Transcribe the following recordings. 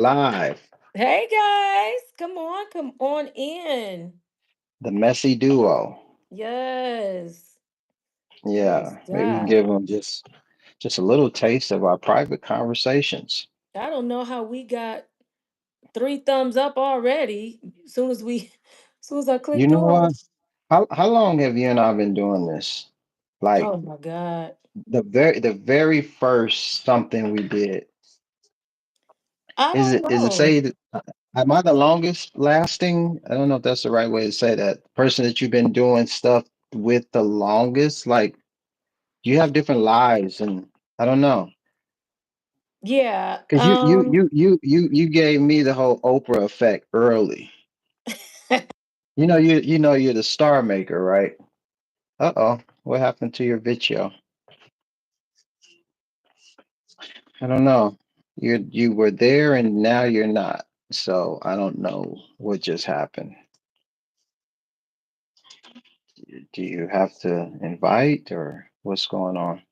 Live, Hey guys, come on in. the messy duo. Yes. Praise Yeah, maybe we can God. give them just a little taste of our private conversations. I don't know how we got three thumbs up already. As soon as I You clicked know on. what? How long have you and I been doing this? Like Oh my God. the very first something we did. I don't Is it know. say that am I the longest lasting? I don't know if that's the right way to say that. Person that you've been doing stuff with the longest, like you have different lives, and I don't know. Yeah. Because you gave me the whole Oprah effect early. You know you're the star maker, right? Uh-oh. What happened to your video? I don't know. You were there and now you're not. So I don't know what just happened. Do you have to invite or what's going on?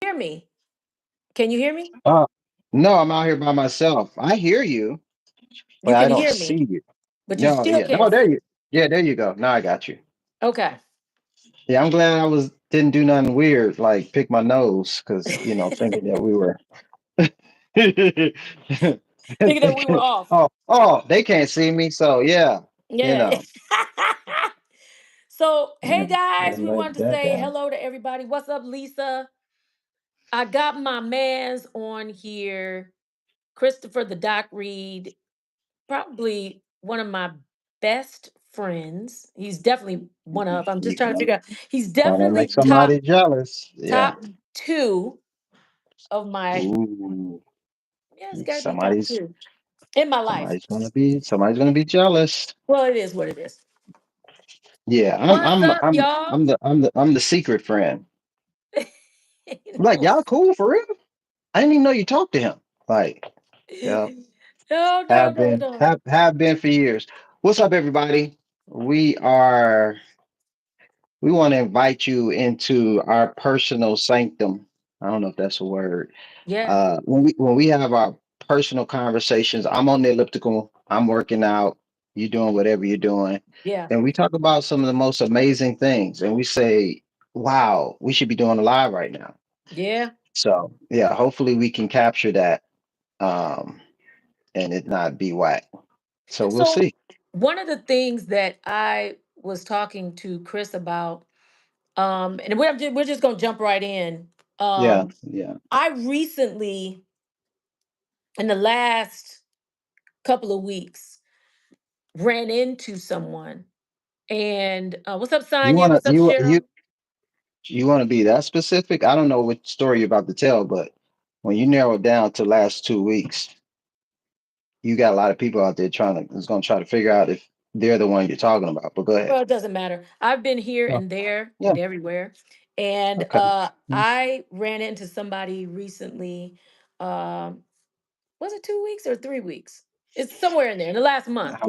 Hear me. Can you hear me? Uh no, I'm out here by myself. I hear you, You but I can don't hear me, see you. but you No, still yeah. can't No, there see. you. Yeah, there you go. Now I got you. Okay. Yeah, I'm glad I was didn't do nothing weird like pick my nose because thinking that we were Thinking that we were thinking, off. oh, they can't see me, so yeah, you Yeah. know, So, yeah, hey guys, we let wanted to that say down. hello to everybody. What's up, Lisa? I got my mans on here, Christopher the Doc Reed, probably one of my best friends. He's definitely one of. I'm just You trying to figure out. He's trying to make definitely somebody jealous. Yeah. top two of my. Ooh, Yeah, it's got to be top somebody's two in my life. somebody's gonna be jealous. Well, it is what it is. Yeah, What's up, y'all? I'm the secret friend. Like No, y'all cool for real? I didn't even know you talked to him. Like, yeah. no, no, Have no, been no. have been for years. What's up, everybody? We are we want to invite you into our personal sanctum. I don't know if that's a word. Yeah, When we have our personal conversations, I'm on the elliptical. I'm working out. You're doing whatever you're doing, yeah, and we talk about some of the most amazing things. And we say, "Wow, we should be doing a live right now." yeah. So yeah, hopefully we can capture that, um, and it not be whack. So we'll So see. one of the things that I was talking to Chris about, and we're just gonna jump right in. Yeah, Um, yeah. I recently, in the last couple of weeks, ran into someone, and what's up, You Sonya? wanna What's up, Cheryl? you wanna be that specific? I don't know what story you're about to tell, but when you narrow it down to last 2 weeks, you got a lot of people out there trying to is gonna try to figure out if they're the one you're talking about. But go ahead. Well, it doesn't matter. I've been here Oh, and there yeah. and everywhere, and Okay. Mm. I ran into somebody recently. Um, was it 2 weeks or 3 weeks? It's somewhere in there in the last month.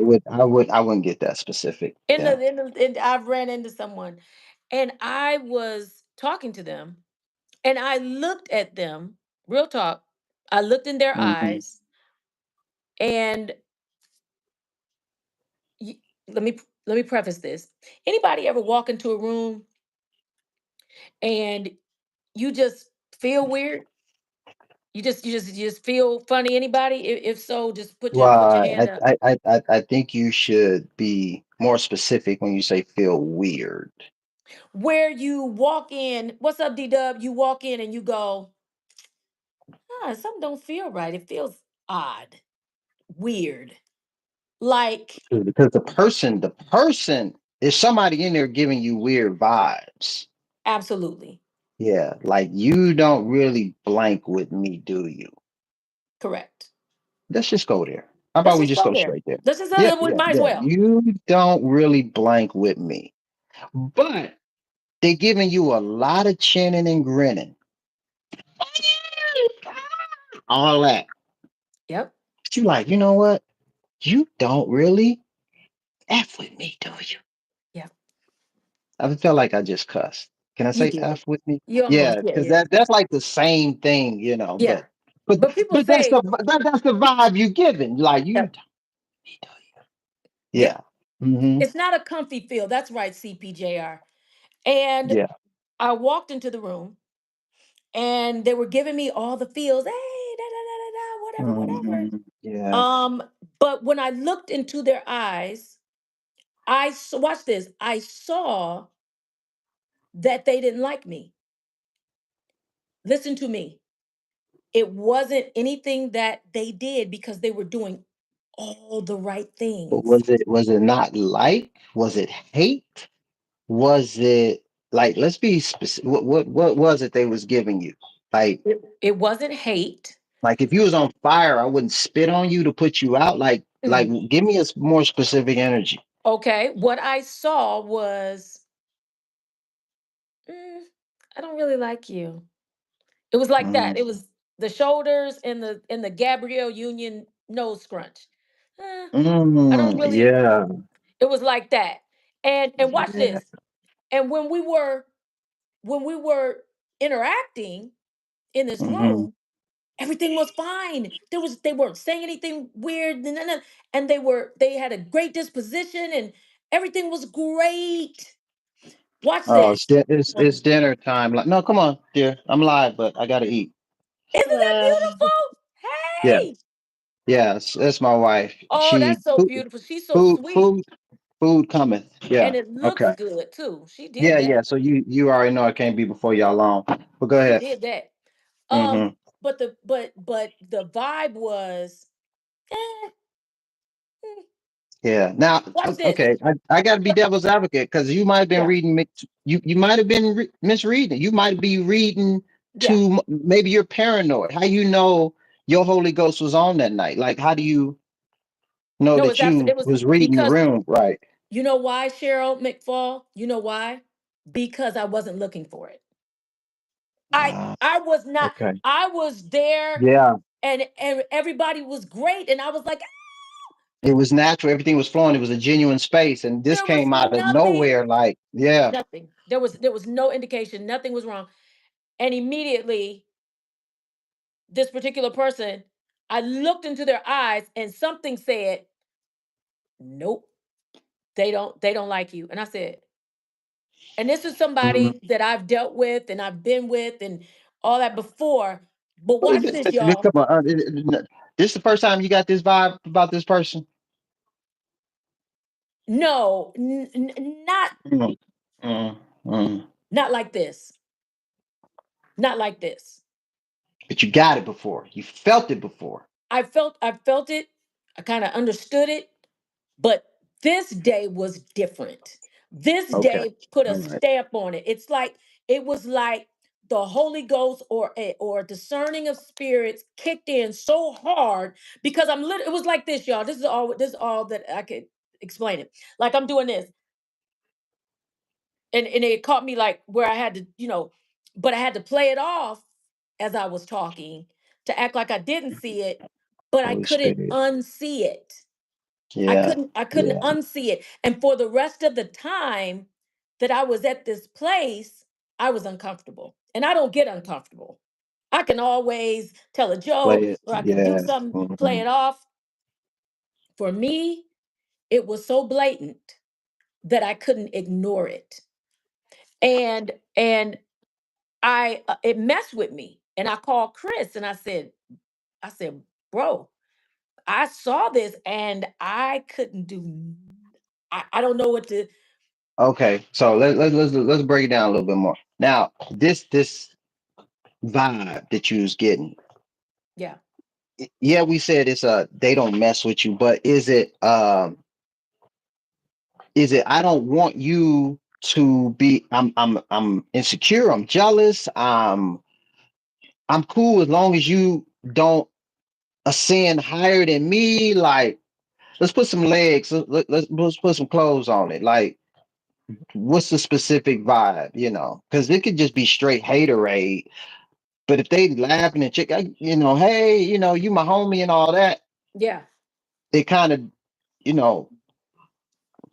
I wouldn't get that specific. Yeah. I've ran into someone, and I was talking to them, and I looked at them. Real talk. I looked in their Hmm. eyes, and y- let me preface this. Anybody ever walk into a room and you just feel weird? You just feel funny. Anybody? If so, just put your Well, hand up. I think you should be more specific when you say feel weird. Where you walk in, what's up, D Dub? You walk in and you go, something don't feel right. It feels odd, weird. Like, Because the person is somebody in there giving you weird vibes. absolutely Yeah, like you don't really blank with me, do you? correct. Let's just go there. How Let's about we just just go go there. straight there? Let's just Yeah, we yeah, might as yeah. well. You don't really blank with me, but they're giving you a lot of chinning and grinning, all that. Yep. But you like, you know what? You don't really f with me, do you? Yep. I felt like I just cussed. Can I You say did. f with me? You Yeah, almost, yeah, because yeah. that's like the same thing, Yeah. But people but that's say, that's the vibe you giving. Like yeah, you, yeah, yeah. Hmm. it's not a comfy feel. That's right, CPJR. And Yeah. I walked into the room and they were giving me all the feels. Hey, da da da da da, whatever, whatever. Hmm. Yeah. But when I looked into their eyes, watch this. I saw that they didn't like me. Listen to me. It wasn't anything that they did because they were doing all the right But things. was it not like? Was it hate? Was it like? Let's be specific. What was it they was giving you? Like It wasn't hate. like if you was on fire, I wouldn't spit on you to put you out. Like Mm, give me a more specific energy. okay. What I saw was, "Mm, I don't really like you." It was like that. It Mm, was the shoulders and the Gabrielle Union nose scrunch. "Eh, I don't really." yeah. It was like that. And watch Yeah. this. And when we were interacting in this Hmm. room, everything was fine. They weren't saying anything weird, and they had a great disposition, and everything was great. Watch Oh, this. it's dinner time. Like, no, come on, dear. I'm live, but I gotta eat. Isn't that Uh, beautiful? yeah, Hey. yeah. That's my wife. Oh, She that's so food, beautiful. She's so food, sweet. food, food cometh. Yeah. And it looks Okay. good too. She did Yeah, that. yeah. So you already know I can't be before y'all long. But go She ahead. did that. Um, Hmm. but the vibe was, eh, mm, Yeah. Now, watch this. okay, I got to be What? devil's advocate because you might have been Yeah, reading you might have been misreading. You might be reading yeah. too. Maybe you're paranoid. How you know your Holy Ghost was on that night? Like, how do you know No, that you it was was reading the because room right? you know why, Cheryl McFall? You know why? Because I wasn't looking for it. I Ah, I was not. okay. I was there, Yeah, and everybody was great, and I was like, it was natural. Everything was flowing. It was a genuine space, and this there was came out of nothing, nowhere. Like, yeah. nothing. There was no indication. Nothing was wrong. And immediately, this particular person, I looked into their eyes, and something said, "Nope, they don't like you." And I said, and this is Mhm. somebody that I've dealt with and I've been with and all that before. But watch this, y'all. Come on, this is the first time you got this vibe about this person. No, not Mm, mm, mm. not like this. Not like this. But you got it before. You felt it before. I felt it. I kind of understood it, but this day was different. This Okay. day put a All right. stamp on it. It was like the Holy Ghost or discerning of spirits kicked in so hard because it was like this, y'all. This is all that I could explain it. Like I'm doing this, and it caught me like where I had to, but I had to play it off as I was talking to act like I didn't see it, but I Holy couldn't Spirit. unsee it. I Yeah. couldn't I couldn't Yeah. unsee it. And for the rest of the time that I was at this place, I was uncomfortable. And I don't get uncomfortable. I can always tell a Play joke it. or I can do Yeah. something, play Mhm. it off. For me, it was so blatant that I couldn't ignore it. And I it messed with me. And I called Chris and I said, "Bro, I saw this and I couldn't do I don't know what to." Okay. So let's break it down a little bit more. Now, this vibe that you was getting. Yeah. Yeah, we said it's they don't mess with you, but is it I don't want you to be I'm insecure, I'm jealous, I'm cool as long as you don't ascend higher than me. Like, let's put some legs, let's put some clothes on it. Like, what's the specific vibe, because it could just be straight haterade. But if they laughing and hey, you my homie and all that, Yeah. it kind of, you know,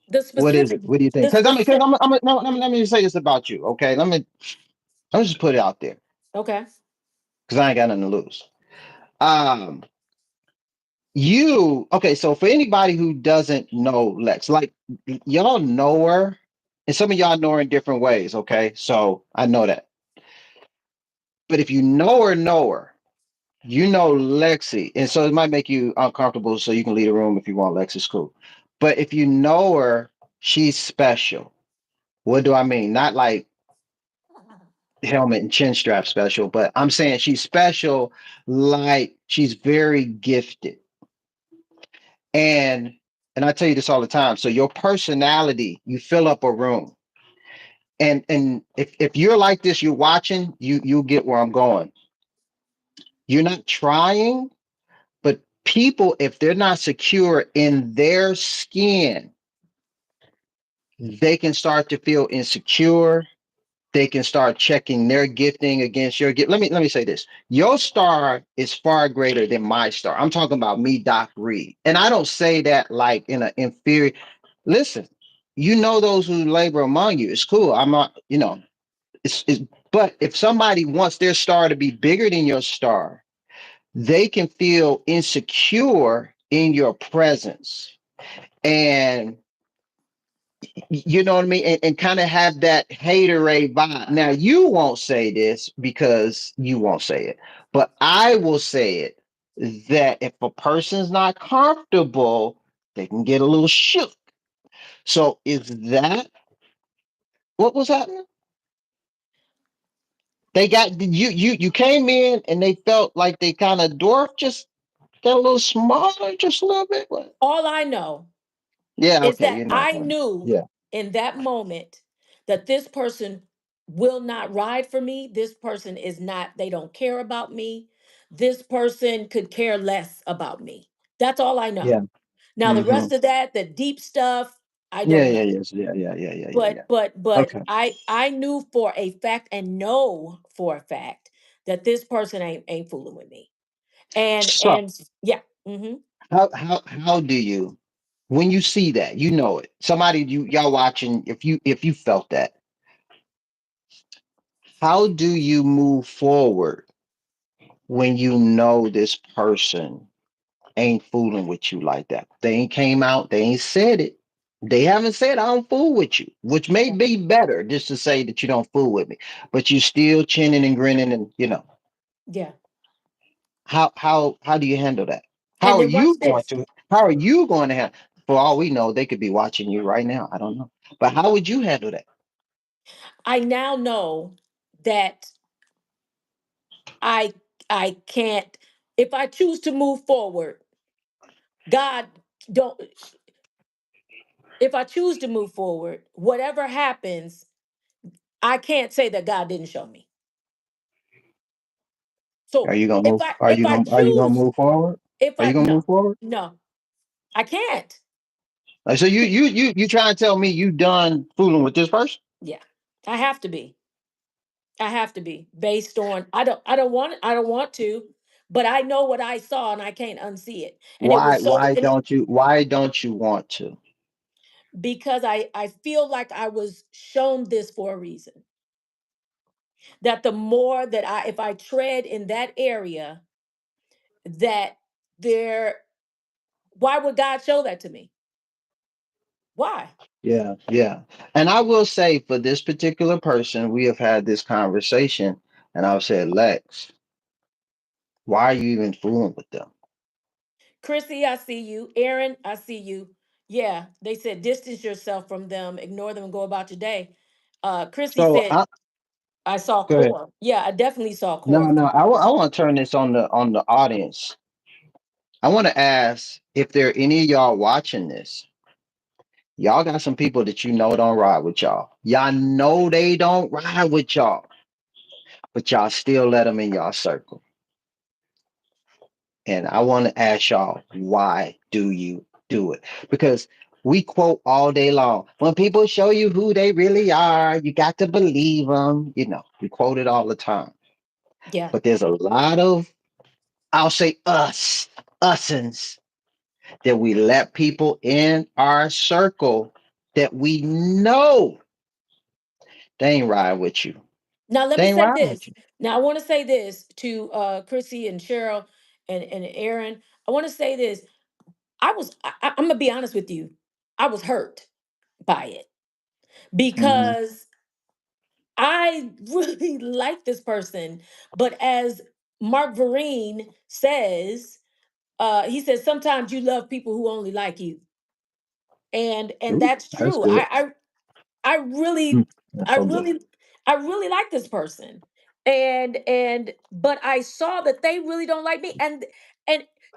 The what is specific it? What do you think? the Because specific no, let me say this about you, okay? Let me just put it out there Okay. because I ain't got nothing to lose. Um, you okay? So for anybody who doesn't know Lex, like y'all know her, and some of y'all know her in different ways. Okay, so I know that. But if you know her, you know Lexi, and so it might make you uncomfortable. So you can leave the room if you want. Lexi's cool. But if you know her, she's special. What do I mean? Not like helmet and chin strap special, but I'm saying she's special, like she's very gifted. And and I tell you this all the time. So your personality, you fill up a room. And if you're like this, you're watching, you get where I'm going. You're not trying, but people, if they're not secure in their skin, they can start to feel insecure. They can start checking their gifting against your gift. Let me say this. Your star is far greater than my star. I'm talking about me, Doc Reed. And I don't say that like in an inferior. Listen, you know those who labor among you. It's cool. I'm not, it's but if somebody wants their star to be bigger than your star, they can feel insecure in your presence. And you know what I mean? And kind of have that haterade vibe. Now, you won't say this because you won't say it, but I will say it that if a person's not comfortable, they can get a little shook. So, is that what was happening? They got you came in and they felt like they kind of dwarfed, just got a little smaller, just a little bit. What? All I know Yeah, is okay, that you're not I going. knew Yeah, in that moment that this person will not ride for me. This person is not, they don't care about me. This person could care less about me. That's all I yeah, know. Now, the hmm rest of that, the deep stuff, I yeah, don't yeah, know. yes, yeah. But Okay. I knew for a fact and know for a fact that this person ain't fooling with me. So, And yeah. Hmm. how do you when you see that, you know it, somebody, y'all watching, if you felt that, how do you move forward when you know this person ain't fooling with you like that? They ain't came out, they ain't said it, they haven't said I don't fool with you, which may Yeah. be better just to say that you don't fool with me, but you still chinning and grinning, and Yeah. how do you handle that? And then watch this. How are you going to handle? For all we know, they could be watching you right now. I don't know, but how would you handle that? I now know that I I can't, if I choose to move forward, God don't, if I choose to move forward, whatever happens, I can't say that God didn't show me. Are So you gonna if move? I if I Are you gonna choose, move forward? if Are you I gonna move no, forward? no, I can't. Like, so you trying to tell me you done fooling with this person? Yeah. I have to be. I have to be based on, I don't want to, but I know what I saw and I can't unsee it. And it was so, and Why don't you want to? because I feel like I was shown this for a reason. That the more that I, if I tread in that area, that there, why would God show that to me? Why? Yeah, yeah. And I will say for this particular person, we have had this conversation, and I've said, Lex, why are you even fooling with them? Chrissy, I see you. Aaron, I see you. Yeah, they said distance yourself from them, ignore them, and go about your day. Chrissy So said, I I saw go ahead. core. Yeah, I definitely saw No, core. no, I want to turn this on the audience. I want to ask if there are any of y'all watching this. Y'all got some people that you know don't ride with y'all. Y'all know they don't ride with y'all, but y'all still let them in y'all circle. And I want to ask y'all, why do you do it? Because we quote all day long. When people show you who they really are, you got to believe them. We quote it all the time. Yeah. But there's a lot of, I'll say usins that we let people in our circle that we know they ain't ride with you. Now let They me ain't say ride with this. you. Now I want to say this to Chrissy and Cheryl. and Aaron, I want to say this. I'm gonna be honest with you. I was hurt by it Hmm. because I really like this person, but as Mark Vereen says, he says sometimes you love people who only like you, and Ooh, that's that's true. good. I Mm, really, that's I so good. really, I really like this person, and but I saw that they really don't like me, and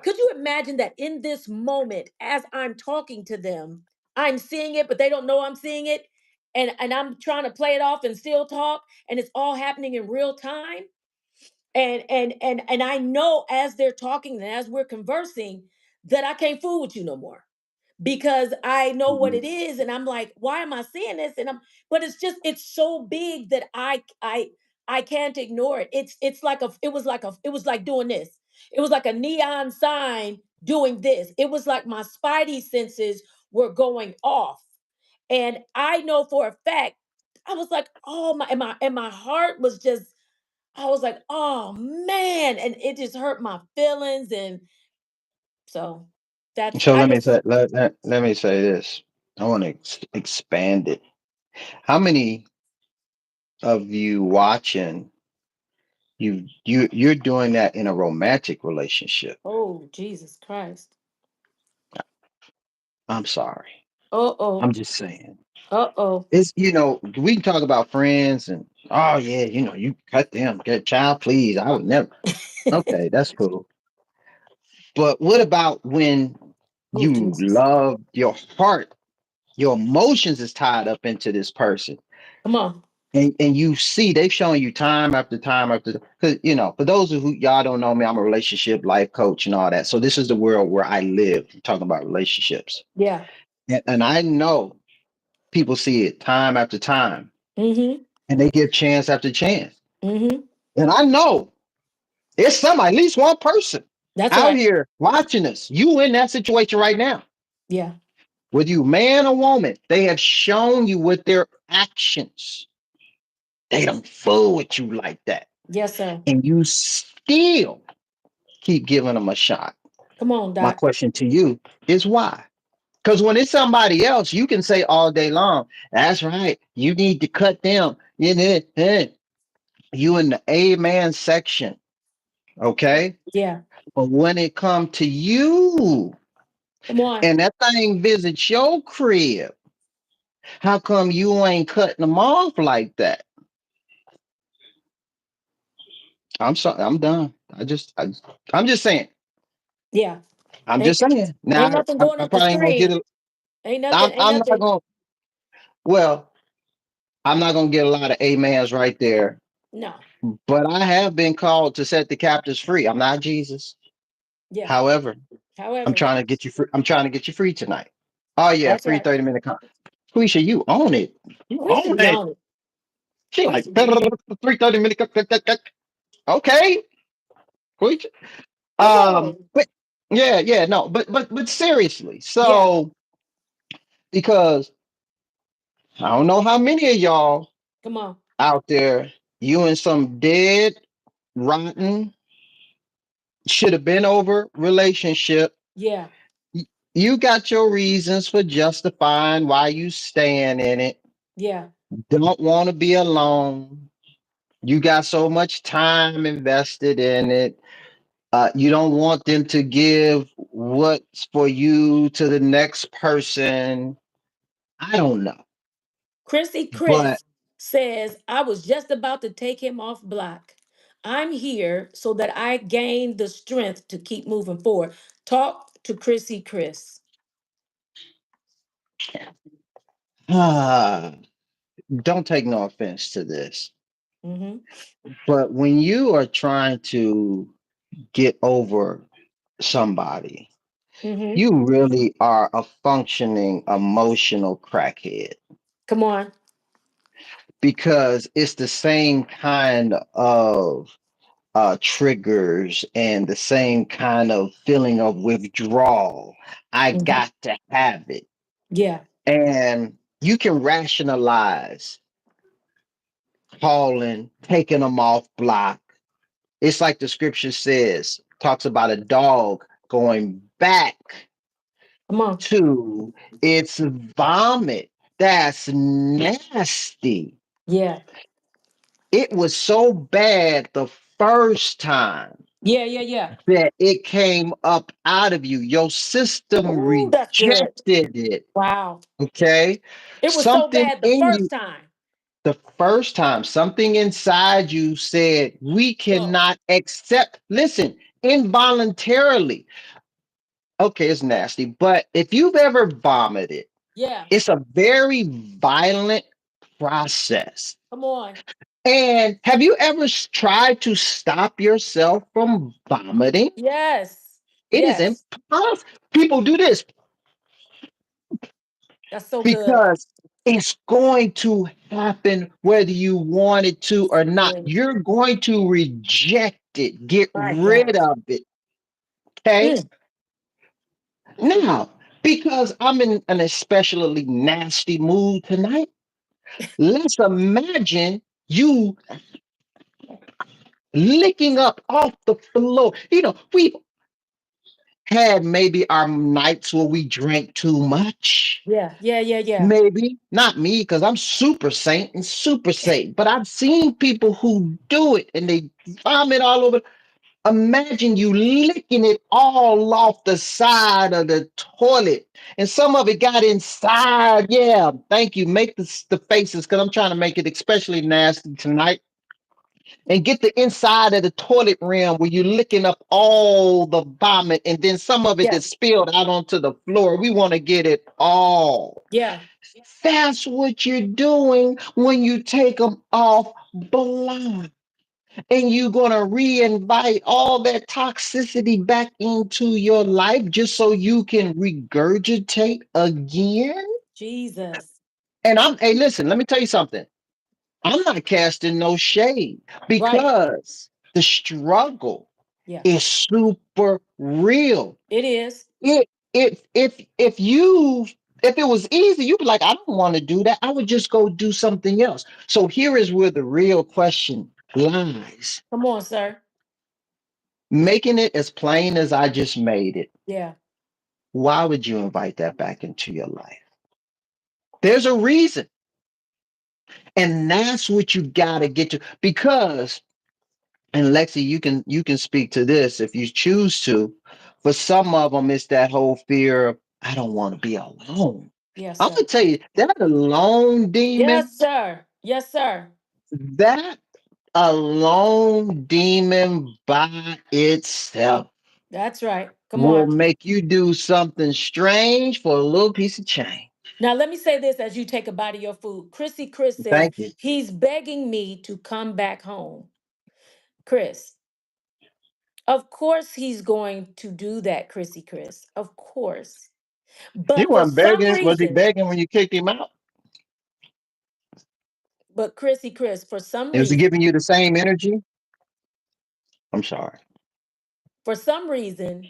could you imagine that in this moment, as I'm talking to them, I'm seeing it, but they don't know I'm seeing it, and I'm trying to play it off and still talk, and it's all happening in real time, and I know as they're talking and as we're conversing that I can't fool with you no more because I know what Mhm. it is and I'm like, why am I seeing this? And I'm but it's just it's so big that I can't ignore it. It's like it was like doing this. It was like a neon sign doing this. It was like my spidey senses were going off. And I know for a fact, I was like, oh my and my heart was just I was like, oh man. And it just hurt my feelings. And so that's So I let me just say let me say this. I want to expand it. How many of you watching you're doing that in a romantic relationship? oh Jesus Christ. I'm sorry. Uh-oh. I'm just saying. Uh-oh. It's we can talk about friends and oh yeah, you cut them, get child, please. I would never. Okay, that's cool. But what about when Oh you Jesus. love your heart, your emotions is tied up into this person, Come on. and you see they've shown you time after time after because for those of who y'all don't know me, I'm a relationship life coach and all that. So this is the world where I live. I'm talking about relationships, Yeah. and I know people see it time after time, Mm-hmm. and they give chance after chance, Mm-hmm. and I know it's somebody, at least one person That's out right. here watching us. You in that situation right now. Yeah. Whether you man or woman, they have shown you with their actions. They don't fool with you like that. Yes, sir. And you still keep giving them a shot. Come on, My Doc. question to you is why? Because when it's somebody else, you can say all day long, that's right, you need to cut them. You in the amen section, okay? Yeah. But when it come to you Come on. and that thing visits your crib, how come you ain't cutting them off like that? I'm sorry. I'm done. I'm just saying. Yeah. I'm Ain't just saying. ain't Now, nothing going I up the probably ain't gonna get stream. it. Ain't nothing, ain't I'm not nothing. gonna. Well, I'm not gonna get a lot of amens right there. No. But I have been called to set the captives free. I'm not Jesus. Yeah. However, I'm However, trying to get you free. I'm trying to get you free tonight. Oh yeah, that's free right. 30-minute con. Quisha, you own it. You We should own be it. on it. She We like should be on it. free 30-minute. Okay, Quisha. Come on. But yeah, yeah, no, but seriously. Yeah. So because I don't know how many of y'all Come on. out there, you in some dead, rotten, should have been over relationship. Yeah. You got your reasons for justifying why you staying in it. Yeah. Don't want to be alone. You got so much time invested in it. You don't want them to give what's for you to the next person. I don't know. Chrissy But Chris says, I was just about to take him off block. I'm here so that I gain the strength to keep moving forward. Talk to Chrissy Chris. uh, don't take no offense to this. Mm-hmm. But when you are trying to get over somebody, Mm-hmm. you really are a functioning emotional crackhead Come on. because it's the same kind of triggers and the same kind of feeling of withdrawal. I Mm-hmm. got to have it. Yeah. And you can rationalize calling, taking them off block. It's like the scripture says. talks about a dog going back Come on. to its vomit. That's nasty. Yeah. It was so bad the first time Yeah, yeah, yeah. that it came up out of you. Your system Ooh, that's good. rejected it. Wow. Okay. It was so Something bad the in first you, time. the first time, something inside you said, we Oh, cannot accept, listen, involuntarily. Okay, it's nasty, but if you've ever vomited, yeah. it's a very violent process. Come on. And have you ever tried to stop yourself from vomiting? Yes. It is Yes. impossible. People do this That's so good. because it's going to happen whether you want it to or not. Mm, You're going to reject it, get my rid God. of it. Okay. Mm, Now, because I'm in an especially nasty mood tonight, let's imagine you licking up off the floor. We've had maybe our nights where we drank too much. yeah. Yeah. Yeah. Yeah. Maybe not me because I'm super saint and super saint, but I've seen people who do it and they vomit all over. Imagine you licking it all off the side of the toilet, and some of it got inside. Yeah, thank you. Make the faces because I'm trying to make it especially nasty tonight. And get the inside of the toilet rim where you're licking up all the vomit, and then some of it Yeah. is spilled out onto the floor. We want to get it all. Yeah. That's what you're doing when you take them off blind. And you're going to re-invite all that toxicity back into your life just so you can regurgitate again. Jesus. And hey, listen, let me tell you something. I'm not casting no shade Right. because the struggle Yeah. is super real. It is. It if it was easy, you'd be like, I don't want to do that. I would just go do something else. So here is where the real question lies. Come on, sir. Making it as plain as I just made it. Yeah. Why would you invite that back into your life? There's a reason. And that's what you gotta get to. Because, and Lexi, you can speak to this if you choose to. For some of them, it's that whole fear of I don't want to be alone. Yes, I'm sir. gonna tell you that alone demon, Yes, sir. Yes, sir. that alone demon by itself That's right. Come will on. make you do something strange for a little piece of change. Now, let me say this as you take a bite of your food. Chris says Thank you. he's begging me to come back home. Chris, of course he's going to do that, Chris. Of course. He But for wasn't some begging. Was he reason, begging when you kicked him out? but Chris, for some Was he reason, giving you the same energy? I'm sorry. for some reason,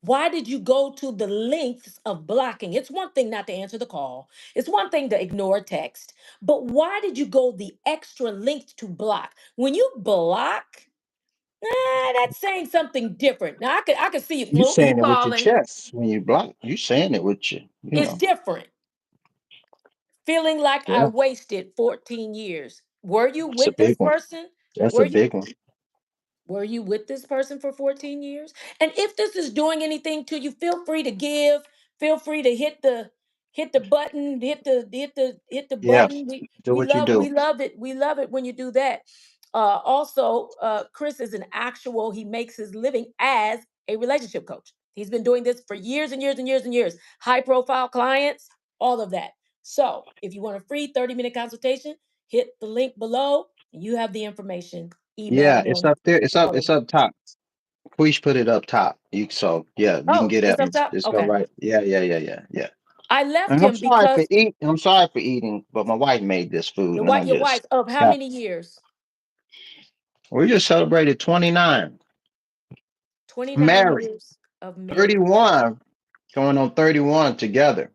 why did you go to the lengths of blocking? It's one thing not to answer the call. It's one thing to ignore a text. But why did you go the extra length to block? When you block, that's saying something different. Now I could see You you saying it with your calling. chest when you block. You saying it with your, It's different. Feeling like I yeah, wasted 14 years. Were you it's a with big this one. person? That's Were a you big one. Were you with this person for 14 years? And if this is doing anything to you, feel free to give. Feel free to hit the button, hit the Yeah, button. We do we what you love we do. love it. We love it when you do that. Also, Chris is an actual. He makes his living as a relationship coach. He's been doing this for years and years and years and years. High profile clients, all of that. So, if you want a free 30-minute consultation, hit the link below. And you have the information. Email Yeah, it's him, up there. It's up. all It's of it. up top. Quish put it up top. So yeah, you can Oh, get it's at up me. top? Just go Okay. right. Yeah, yeah, yeah, yeah, yeah. I left And I'm him sorry for because eating. I'm sorry for eating, but my wife made this food, and I your just wife of how got. many years? We just celebrated 29, 29 married, years of marriage. 31, going on 31 together.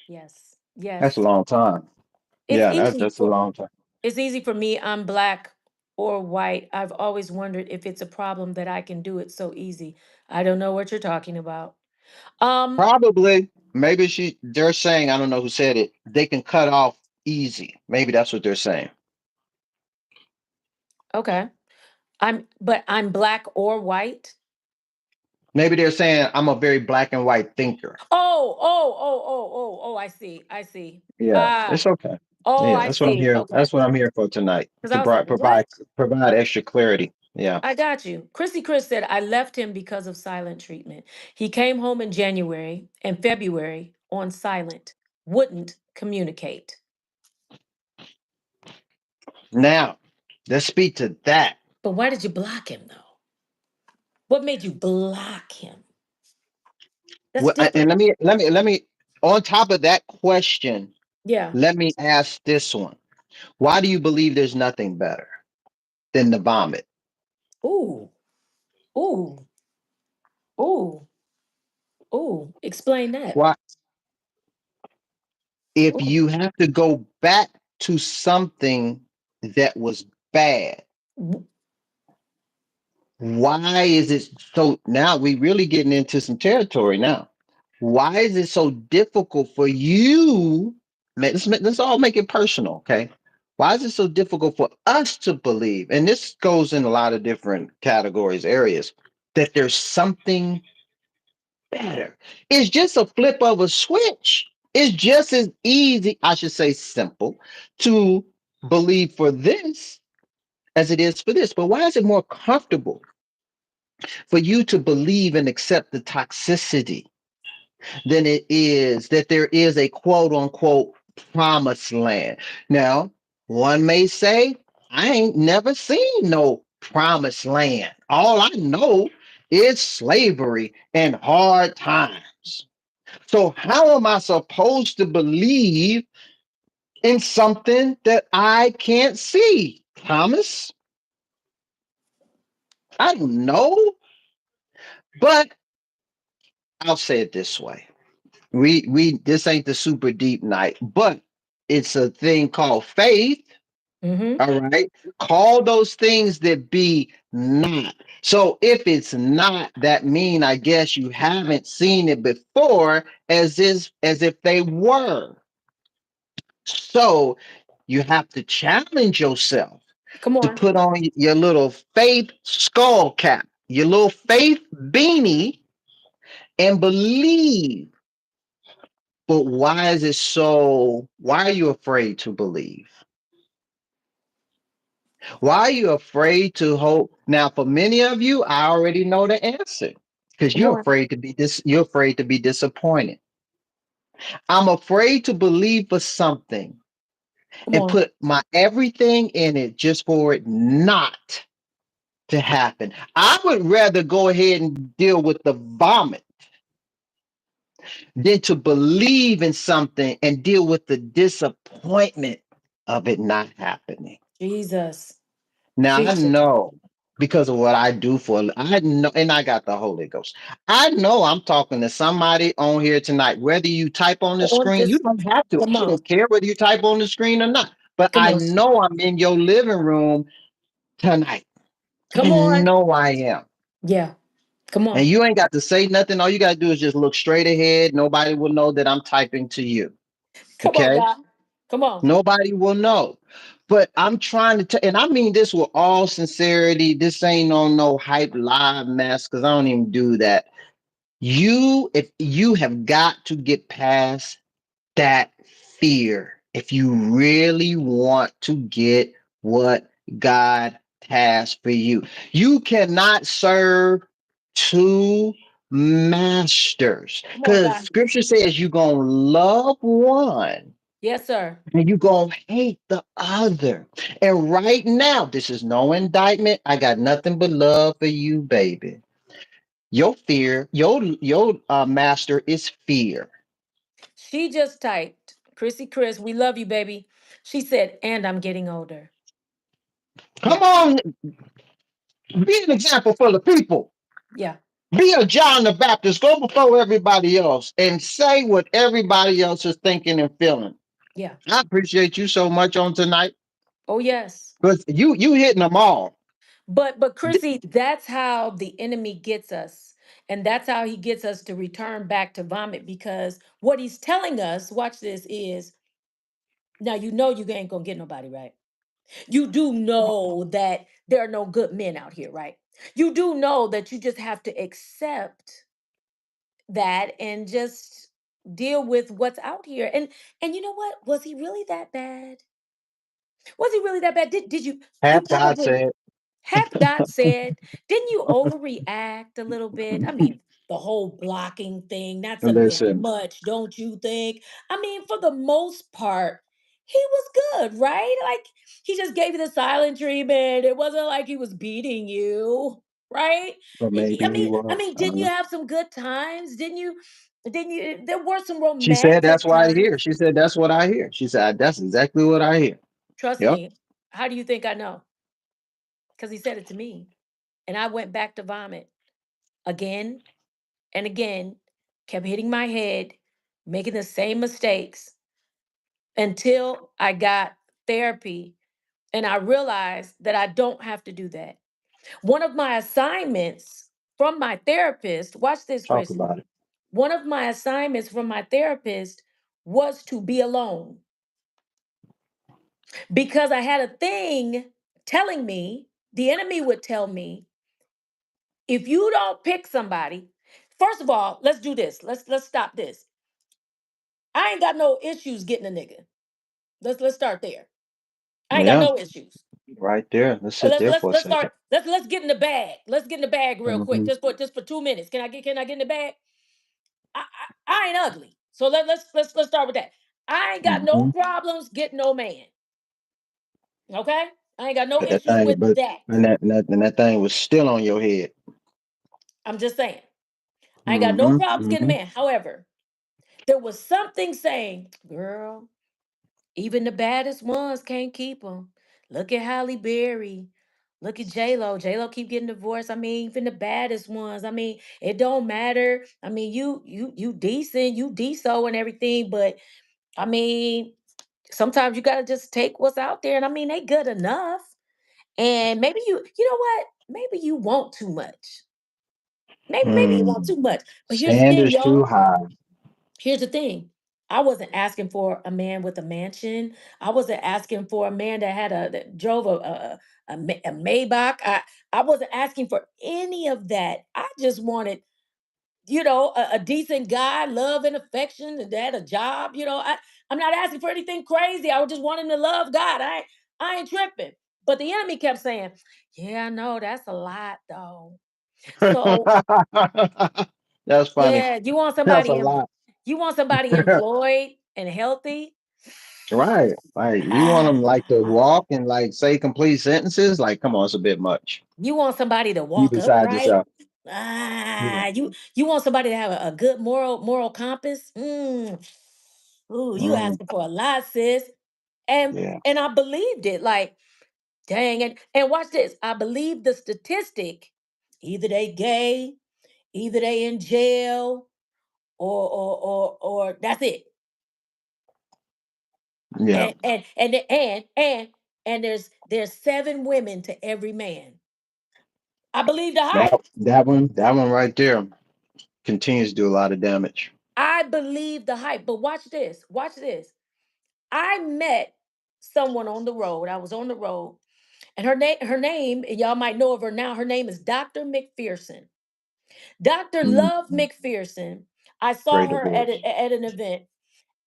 Yes. That's a Yes. long time. It's Yeah, easy that's a for long time. it's easy for me. I'm black or white. I've always wondered if it's a problem that I can do it so easy. I don't know what you're talking about. Um, Probably. Maybe they're saying, I don't know who said it, they can cut off easy. Maybe that's what they're saying. okay. I'm black or white. Maybe they're saying I'm a very black and white thinker. Oh, I see. I see. Yeah, Ah, it's okay. oh, Yeah, I that's what I'm see. here. Okay. That's what I'm here for tonight Because to I was like, what? provide extra clarity. Yeah. I got you. Chrissy Chris said, I left him because of silent treatment. He came home in January and February on silent, wouldn't communicate. Now, let's speak to that. But why did you block him though? What made you block him? That's And different. let me on top of that question, Yeah. let me ask this one. Why do you believe there's nothing better than the vomit? Ooh, ooh, ooh, ooh. Explain that. Why, if Ooh. you have to go back to something that was bad, w- why is it so? Now we really getting into some territory now. Why is it so difficult for you? Let's all make it personal, okay? Why is it so difficult for us to believe? And this goes in a lot of different categories, areas, that there's something better. It's just a flip of a switch. It's just as easy, I should say simple, to believe for this as it is for this. But why is it more comfortable for you to believe and accept the toxicity than it is that there is a quote unquote promised land? Now, one may say, I ain't never seen no promised land. All I know is slavery and hard times. So, how am I supposed to believe in something that I can't see? Thomas, I don't know, but I'll say it this way. We this ain't the super deep night, but it's a thing called faith. Mm-hmm. All right. Call those things that be not. So if it's not, that mean I guess you haven't seen it before as if they were. So you have to challenge yourself Come to on. put on your little faith skull cap, your little faith beanie, and believe. But why is it so? Why are you afraid to believe? Why are you afraid to hope? Now, for many of you, I already know the answer because Come on. you're afraid to be disappointed. I'm afraid to believe for something Come and on. put my everything in it just for it not to happen. I would rather go ahead and deal with the vomit than to believe in something and deal with the disappointment of it not happening. Jesus. Now I Jesus. know because of what I do for I know, and I got the Holy Ghost. I know I'm talking to somebody on here tonight. Whether you type on the On screen, you this. don't have to. Come I on. don't care whether you type on the screen or not. But Come I on. know I'm in your living room tonight. I Come on. know I am. Yeah. Come And on. you ain't got to say nothing. All you got to do is just look straight ahead. Nobody will know that I'm typing to you. Come on, Okay? Doc. Come on. Nobody will know. But I'm trying to tell, and I mean this with all sincerity. This ain't on no hype live mess because I don't even do that. If you have got to get past that fear, if you really want to get what God has for you, you cannot serve two masters Come on, because Doc. scripture says you're going to love one Yes, sir. and you gonna hate the other. And right now, this is no indictment. I got nothing but love for you, baby. Your fear, your master is fear. She just typed, Chrissy Chris, we love you, baby. She said, and I'm getting older. Come Yeah. on, be an example for the people. Yeah. Be a John the Baptist. Go before everybody else and say what everybody else is thinking and feeling. Yeah. I appreciate you so much on tonight. Oh, yes. But you hitting them all. But Chrissy, that's how the enemy gets us. And that's how he gets us to return back to vomit, because what he's telling us, watch this, is now you know you ain't gonna get nobody, right? You do know that there are no good men out here, right? You do know that you just have to accept that and just deal with what's out here. And you know what? Was he really that bad? Was he really that bad? Did you Half God probably said, have God said, didn't you overreact a little bit? I mean, the whole blocking thing, that's a bit listen, much, don't you think? I mean, for the most part, he was good, right? Like he just gave you the silent treatment. It wasn't like he was beating you, right? but I maybe I he mean, I was. mean, I don't didn't you know. have some good times? Didn't you there were some She said romantic that's what I hear. times? She said that's what I hear. She said that's exactly what I hear. Trust Yep. me. How do you think I know? Because he said it to me. And I went back to vomit again and again, kept hitting my head, making the same mistakes until I got therapy and I realized that I don't have to do that. One of my assignments from my therapist, watch this, Talk Chrissy. about it. One of my assignments from my therapist was to be alone because I had a thing telling me, the enemy would tell me, if you don't pick somebody, first of all, let's do this. Let's stop this. I ain't got no issues getting a nigga. Let's start there. I ain't got Yeah, no issues. right there. Let's sit Let's there let's for a let's start. second. Let's get in the bag. Let's get in the bag real quick, Hmm. just for 2 minutes. Can I get in the bag? I ain't ugly, so let's start with that. I ain't got no Hmm. problems getting no man. Okay, I ain't got no But that issues thing, with but that. and that thing was still on your head. I'm just saying, I ain't got no Hmm. problems getting a Hmm. man. However, there was something saying, girl, even the baddest ones can't keep them. Look at Halle Berry. Look at J Lo. J Lo keep getting divorced. I mean, even the baddest ones. I mean, it don't matter. I mean, you decent, you decent and everything, but I mean, sometimes you gotta just take what's out there. And I mean, they good enough. And maybe you know what? Maybe you want too much. Maybe you want Mm. too much. But here's the thing, Standards too y'all. high. Here's the thing. I wasn't asking for a man with a mansion. I wasn't asking for a man that drove a Maybach. I wasn't asking for any of that. I just wanted, a decent guy, love and affection, and that a job. I'm not asking for anything crazy. I just want him to love God. I ain't tripping. But the enemy kept saying, "Yeah, I know that's a lot, though." So That's funny. yeah, That's a lot. you want somebody employed and healthy. Right. Like you want them like to Ah, walk and like say complete sentences. Like, come on, it's a bit much. you want somebody to You walk beside upright. yourself. Yeah. You want somebody to have a good moral compass. Ooh, you Mm, asking for a lot, sis. And yeah. and I believed it. Like, dang it. And watch this. I believe the statistic. Either they gay, either they in jail, or that's it. Yeah. And there's 7 women to every man. I believe the That hype. that one right there continues to do a lot of damage. I believe the hype. But watch this. Watch this. I met someone on the road. I was on the road, and her name, and y'all might know of her now. Her name is Dr. McPherson. Dr. Mm, Love McPherson. I saw great her at divorce. at an event,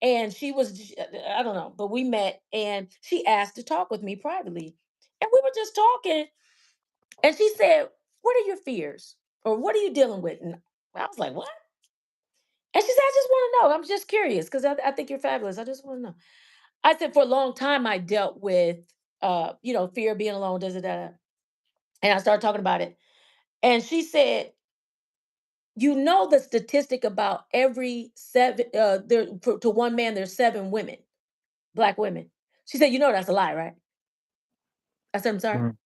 and she was, I don't know, but we met, and she asked to talk with me privately, and we were just talking. And she said, "What are your fears? Or what are you dealing with?" And I was like, "What?" And she said, "I just want to know. I'm just curious because I think you're fabulous. I just want to know." I said, "For a long time, I dealt with, fear of being alone, da da da." And I started talking about it. And she said, "You know the statistic about every seven, to one man, there's 7 women, Black women." She said, "You know that's a lie, right?" I said, "I'm sorry." Mm.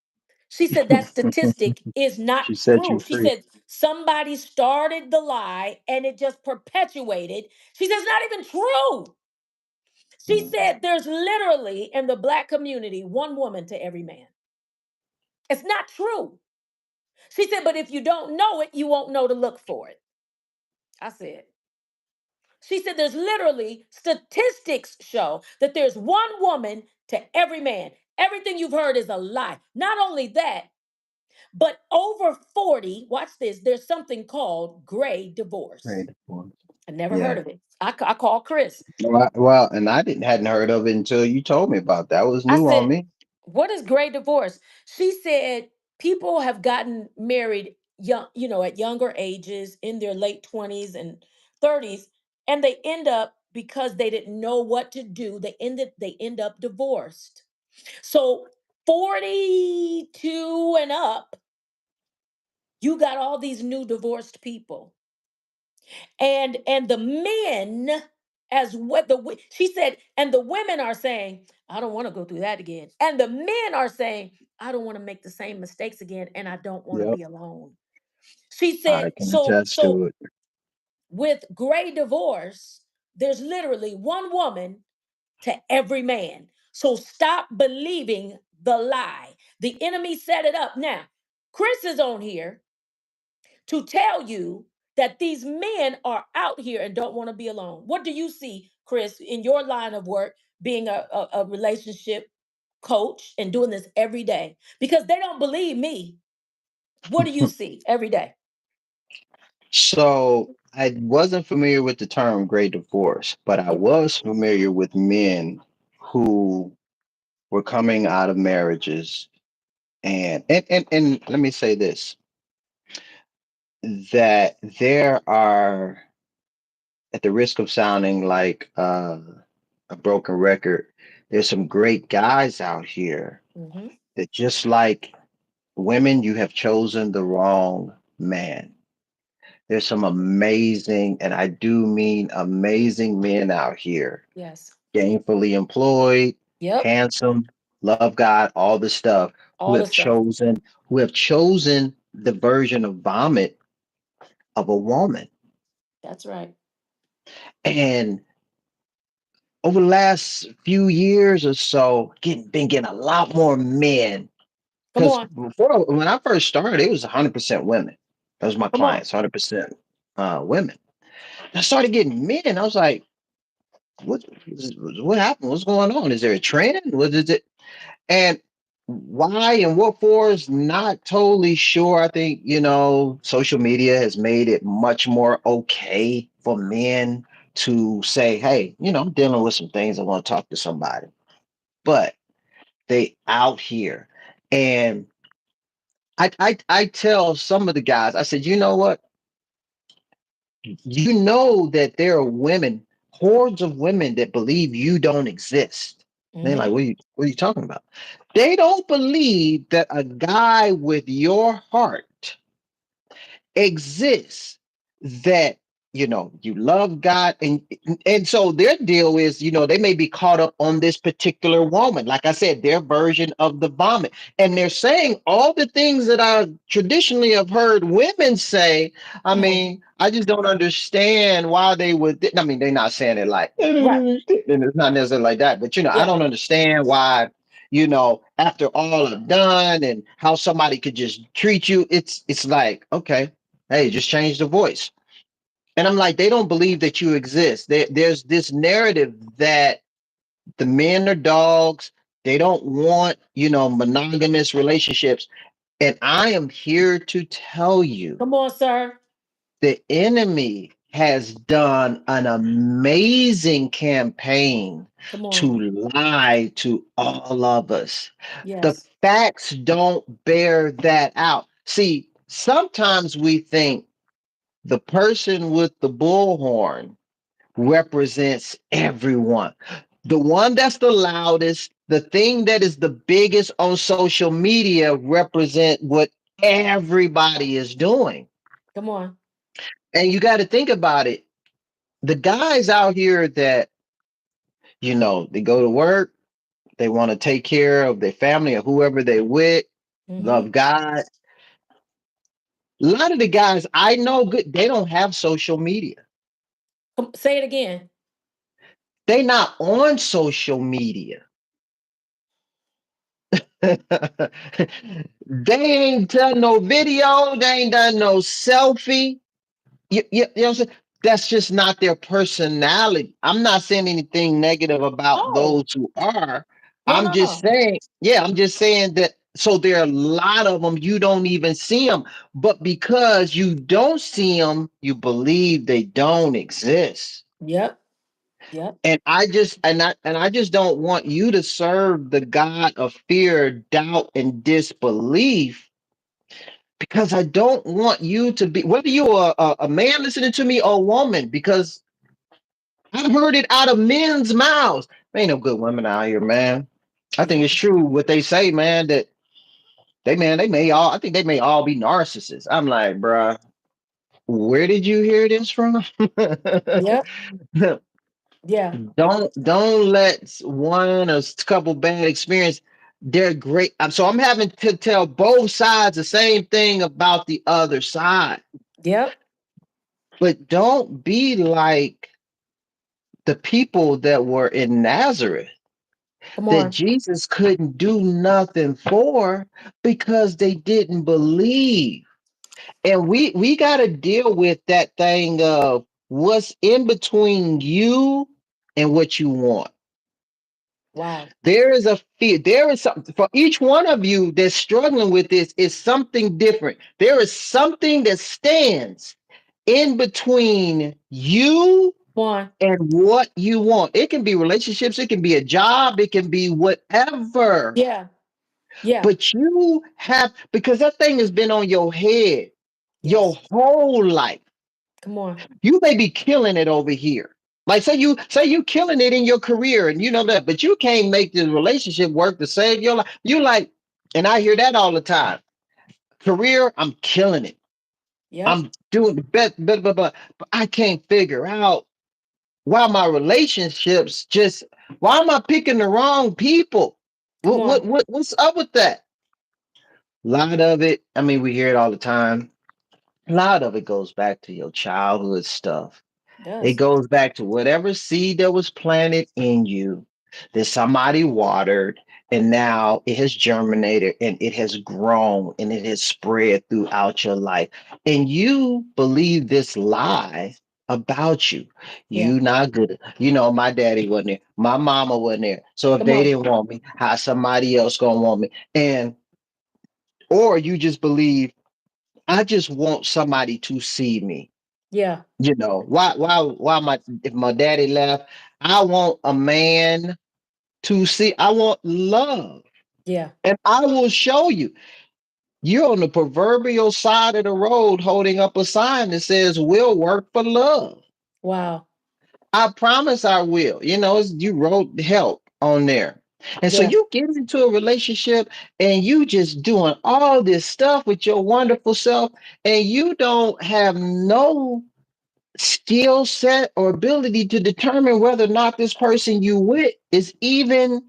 She said that statistic is not She set you true. She free. said somebody started the lie and it just perpetuated. She says it's not even true. She said there's literally in the black community one woman to every man. It's not true. She said, but if you don't know it, you won't know to look for it. I said, she said there's literally statistics show that there's one woman to every man. Everything you've heard is a lie. Not only that, but over 40, watch this, there's something called gray divorce. Great. I never heard Yeah. of it. I called Chris. Well, and I didn't hadn't heard of it until you told me about that. It was I new on said, me. what is gray divorce? She said people have gotten married young, at younger ages in their late 20s and 30s, and they end up because they didn't know what to do. They end up divorced. So 42 and up, you got all these new divorced people. And the men as what she said, and the women are saying, I don't want to go through that again, and the men are saying, I don't want to make the same mistakes again, and I don't want to Yep. be alone. She said, I can so attest to so it. with gray divorce, there's literally one woman to every man. So stop believing the lie. The enemy set it up. Now Chris is on here to tell you that these men are out here and don't want to be alone. What do you see, Chris, in your line of work, being a relationship coach and doing this every day? Because they don't believe me. What do you see every day? So I wasn't familiar with the term great divorce, but I was familiar with men who were coming out of marriages and let me say this, that there are, at the risk of sounding like a broken record, there's some great guys out here Mm-hmm. that, just like women, you have chosen the wrong man. There's some amazing, and I do mean amazing, men out here, Yes. gainfully employed, Yep. handsome, love God, all the stuff, who All the have stuff. chosen the version of vomit of a woman. That's right. And over the last few years or so, been getting a lot more men. Come Because on. before, when I first started, it was 100% women. That was my Come on. clients, 100% women. I started getting men. I was like, what what happened? What's going on? Is there a trend? What is it? And why and what for is not totally sure. I think, social media has made it much more okay for men to say, hey, I'm dealing with some things. I want to talk to somebody. But they out here. And I tell some of the guys, I said, you know what? You know that there are women, hordes of women that believe you don't exist. And they're like, Mm-hmm. what are you talking about? They don't believe that a guy with your heart exists, that you love God, and so their deal is, they may be caught up on this particular woman, like I said, their version of the vomit, and they're saying all the things that I traditionally have heard women say. I Come on. mean, I just don't understand why they would. I mean, they're not saying it like Right. and it's not necessarily like that, but I Yeah. don't understand why, after all I've done and how somebody could just treat you. It's like, okay, hey, just change the voice. And I'm like, they don't believe that you exist. There's this narrative that the men are dogs. They don't want, monogamous relationships. And I am here to tell you, Come on, sir. the enemy has done an amazing campaign Come on. to lie to all of us. The Yes. facts don't bear that out. See, sometimes we think the person with the bullhorn represents everyone. The one that's the loudest, the thing that is the biggest on social media, represent what everybody is doing. Come on. And you got to think about it. The guys out here that, they go to work, they want to take care of their family or whoever they with, Mm-hmm. love God. A lot of the guys I know, good, they don't have social media. Say it again. They not on social media. They ain't done no video. They ain't done no selfie. You know what I'm saying? That's just not their personality. I'm not saying anything negative about Oh, those who are. no, I'm no, just no. saying, yeah, I'm just saying that. So there are a lot of them you don't even see them, but because you don't see them, you believe they don't exist. Yep. Yep. And I just don't want you to serve the God of fear, doubt, and disbelief because I don't want you to be whether you're a man listening to me or a woman, because I've heard it out of men's mouths. There ain't no good women out here, man. I think it's Yeah. true what they say, man, that they may all I think they may all be narcissists. I'm like, bruh, where did you hear this from? Yep. Yeah. Don't let one or a couple bad experience. They're great. So I'm having to tell both sides the same thing about the other side. Yep. But don't be like the people that were in Nazareth Come that on. Jesus couldn't do nothing for because they didn't believe. And we got to deal with that thing of what's in between you and what you want. Wow. There is a fear. There is something for each one of you that's struggling with this is something different. There is something that stands in between you Come on. and what you want. It can be relationships, it can be a job, it can be whatever. Yeah. Yeah. But you have because that thing has been on your head your Yes. whole life. Come on. You may be killing it over here. Like say you killing it in your career and you know that, but you can't make the relationship work to save your life. You like, and I hear that all the time. Career, I'm killing it. Yep. I'm doing the best, but I can't figure out why my relationships just why am I picking the wrong people? Come on. What's up with that? A lot of it, I mean, we hear it all the time. A lot of it goes back to your childhood stuff. It It does. goes back to whatever seed that was planted in you that somebody watered, and now it has germinated and it has grown and it has spread throughout your life. And you believe this lie about you. Yeah. You not good. You know, my daddy wasn't there. My mama wasn't there. So if Come they on. didn't want me, how somebody else gonna want me? And or you just believe, I just want somebody to see me. Yeah. You know, why my if my daddy left, I want a man to see, I want love. Yeah. And I will show you. You're on the proverbial side of the road holding up a sign that says we'll work for love. Wow. I promise I will. You know, you wrote help on there. And so Yeah. you get into a relationship and you just doing all this stuff with your wonderful self, and you don't have no skill set or ability to determine whether or not this person you with is even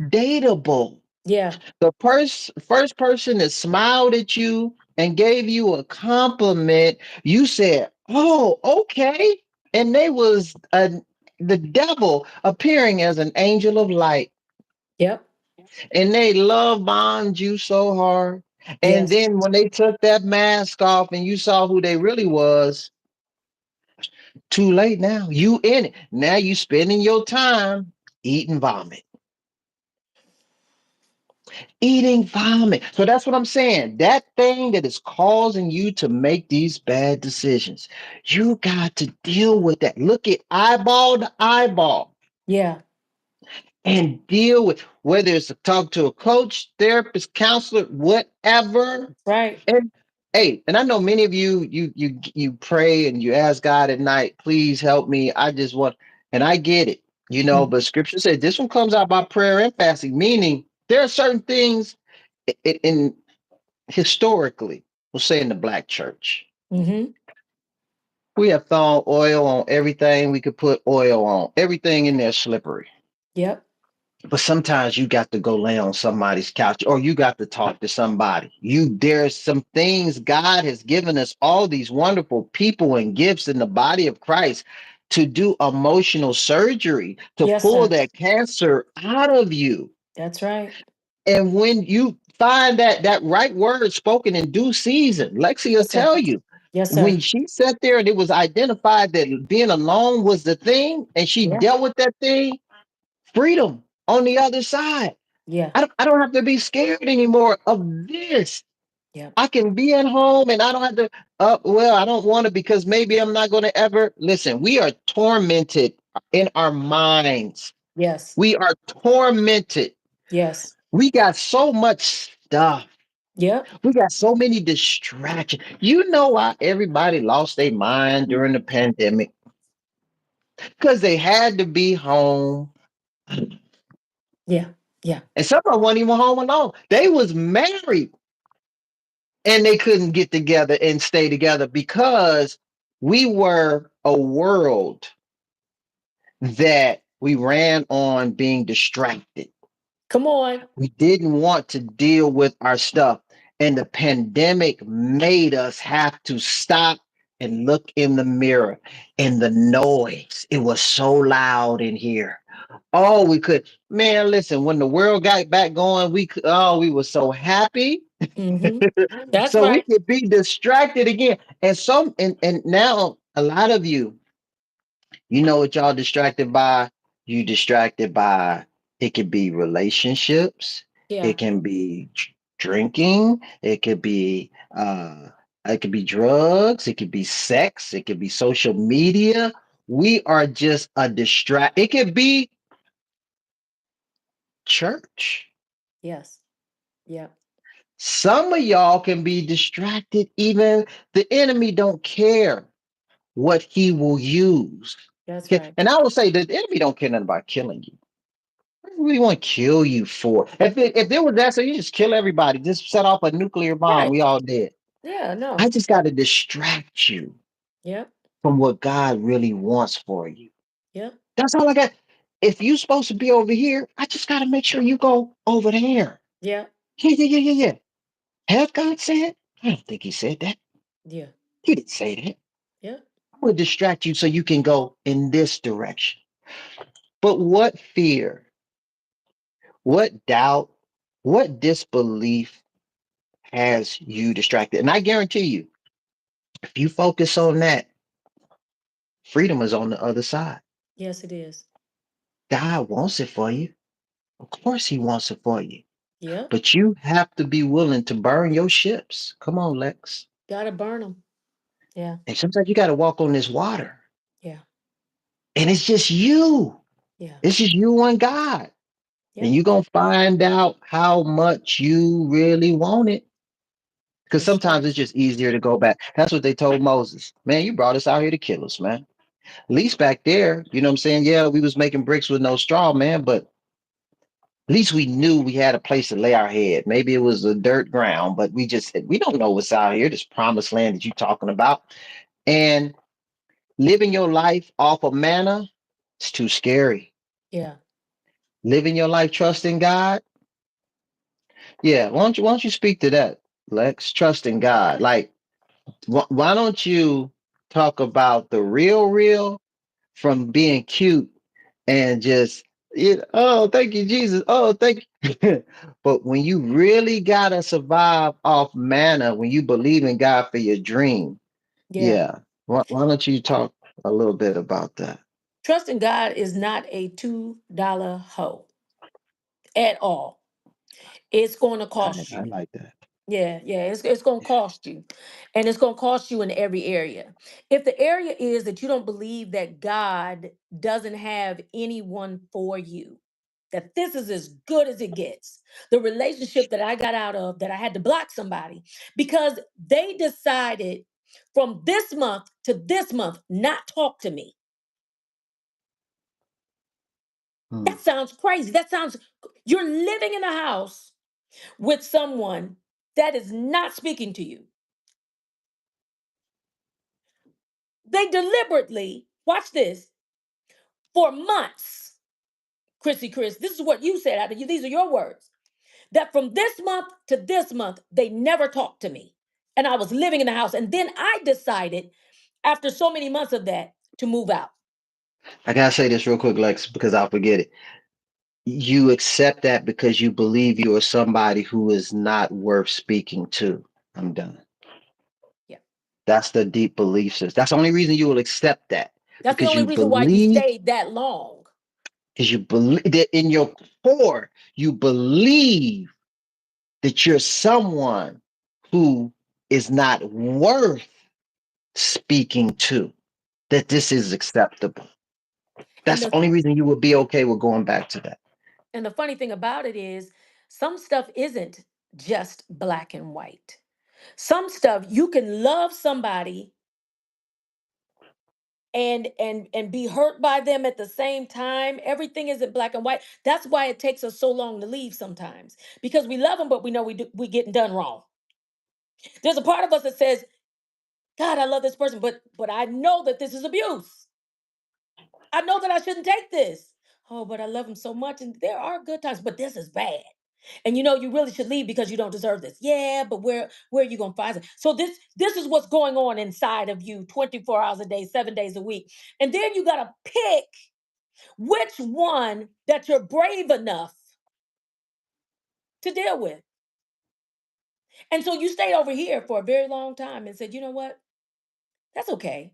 dateable. Yeah. The first person that smiled at you and gave you a compliment, you said, "Oh, okay," and they was the devil appearing as an angel of light, Yep. and they love bombed you so hard. And Yes. then when they took that mask off and you saw who they really was, too late now. You in it. Now you spending your time eating vomit. Eating vomit. So that's what I'm saying. That thing that is causing you to make these bad decisions. You got to deal with that. Look at eyeball to eyeball Yeah. and deal with whether it's to talk to a coach, therapist, counselor, whatever. That's right. And hey, and I know many of you pray and you ask God at night, please help me. I just want, and I get it, Mm-hmm. but scripture said this one comes out by prayer and fasting, meaning there are certain things in historically, we'll say in the black church, Mm-hmm. we have thrown oil on everything we could put oil on. Everything in there slippery. Yep. But sometimes you got to go lay on somebody's couch or you got to talk to somebody. There's some things God has given us all these wonderful people and gifts in the body of Christ. to do emotional surgery to Yes, pull sir. that cancer out of you. That's right. And when you find that right word spoken in due season, Lexi will Yes, sir. tell you. Yes, When sir. she sat there and it was identified that being alone was the thing, and she Yeah. dealt with that thing, freedom on the other side. Yeah. I don't have to be scared anymore of this. Yep. I can be at home and I don't have to, well, I don't want to because maybe I'm not going to ever. Listen, we are tormented in our minds. Yes. We are tormented. Yes. We got so much stuff. Yep. We got so many distractions. You know why everybody lost their mind during the pandemic? Because they had to be home. Yeah. Yeah. And some of them weren't even home alone. They was married and they couldn't get together and stay together because we were a world that we ran on being distracted. Come on. We didn't want to deal with our stuff. And the pandemic made us have to stop and look in the mirror and the noise. It was so loud in here. Oh, we could, man, listen, when the world got back going, we could, oh, we were so happy. Mm-hmm. That's So we right. could be distracted again. And now a lot of you, you know what y'all distracted by? You distracted by it could be relationships, it Yeah. can be drinking, it could be drugs, it could be sex, it could be social media. We are just a distract. It could be church. Yes. Yep. Some of y'all can be distracted. Even the enemy don't care what he will use. That's Okay? right. And I will say that the enemy don't care nothing about killing you. What do you want to kill you for? If there was that, so you just kill everybody, just set off a nuclear bomb, Right. we all dead. Yeah. I No. just got to distract you Yep. from what God really wants for you. Yep. That's all I got. If you're supposed to be over here, I just got to make sure you go over there. Yeah. Yeah, yeah, yeah, yeah, yeah. Have God said? I don't think he said that. Yeah. He didn't say that. Yep. I would distract you so you can go in this direction. But what fear, what doubt, what disbelief has you distracted? And I guarantee you, if you focus on that, freedom is on the other side. Yes, it is. God wants it for you. Of course, He wants it for you. Yep. But you have to be willing to burn your ships. Come on, Lex. Gotta burn them. Yeah. And sometimes you got to walk on this water. Yeah. And it's just you. Yeah. It's just you and God. And Yep. you're going to find out how much you really want it. Because That's sometimes true. it's just easier to go back. That's what they told Moses. Man, you brought us out here to kill us, man. At least back there, you know what I'm saying? Yeah, we was making bricks with no straw, man, but at least we knew we had a place to lay our head. Maybe it was a dirt ground, but we just said, we don't know what's out here, this promised land that you're talking about. And living your life off of manna, it's too scary. Yeah. Living your life trusting God, yeah. Why don't you speak to that, Lex? Trusting God. Like, why don't you talk about the real from being cute and just oh thank you Jesus, oh thank you. But when you really gotta survive off manna, when you believe in God for your dream, Yeah. yeah, why don't you talk a little bit about that? Trusting God is not a $2 hoe at all. It's going to cost I you. like that. Yeah, yeah, it's going to cost you. And it's going to cost you in every area. If the area is that you don't believe that God doesn't have anyone for you, that this is as good as it gets. The relationship that I got out of that I had to block somebody because they decided from this month to this month not talk to me. Hmm. That sounds crazy. That sounds you're living in a house with someone that is not speaking to you. They deliberately, watch this, for months, Chrissy Chris, this is what you said out of you, these are your words, that from this month to this month, they never talked to me. And I was living in the house. And then I decided, after so many months of that, to move out. I gotta say this real quick, Lex, because I'll forget it. You accept that because you believe you are somebody who is not worth speaking to. I'm done. Yeah. That's the deep belief system. That's the only reason you will accept that That's the because only you reason why you believe, stayed that long. because you believe that in your core, you believe that you're someone who is not worth speaking to, that this is acceptable. And That's the the only reason you would be okay with going back to that. and the funny thing about it is some stuff isn't just black and white. Some stuff you can love somebody and be hurt by them at the same time. Everything isn't black and white. That's why it takes us so long to leave sometimes, because we love them but we know we getting done wrong. There's a part of us that says, God, I love this person, but I know that this is abuse. I know that I shouldn't take this. Oh, but I love him so much and there are good times, but this is bad. And you know you really should leave because you don't deserve this. Yeah, but where are you gonna find it? So this is what's going on inside of you 24 hours a day, 7 days a week. And then you gotta pick which one that you're brave enough to deal with. And so you stayed over here for a very long time and said, you know what? That's okay.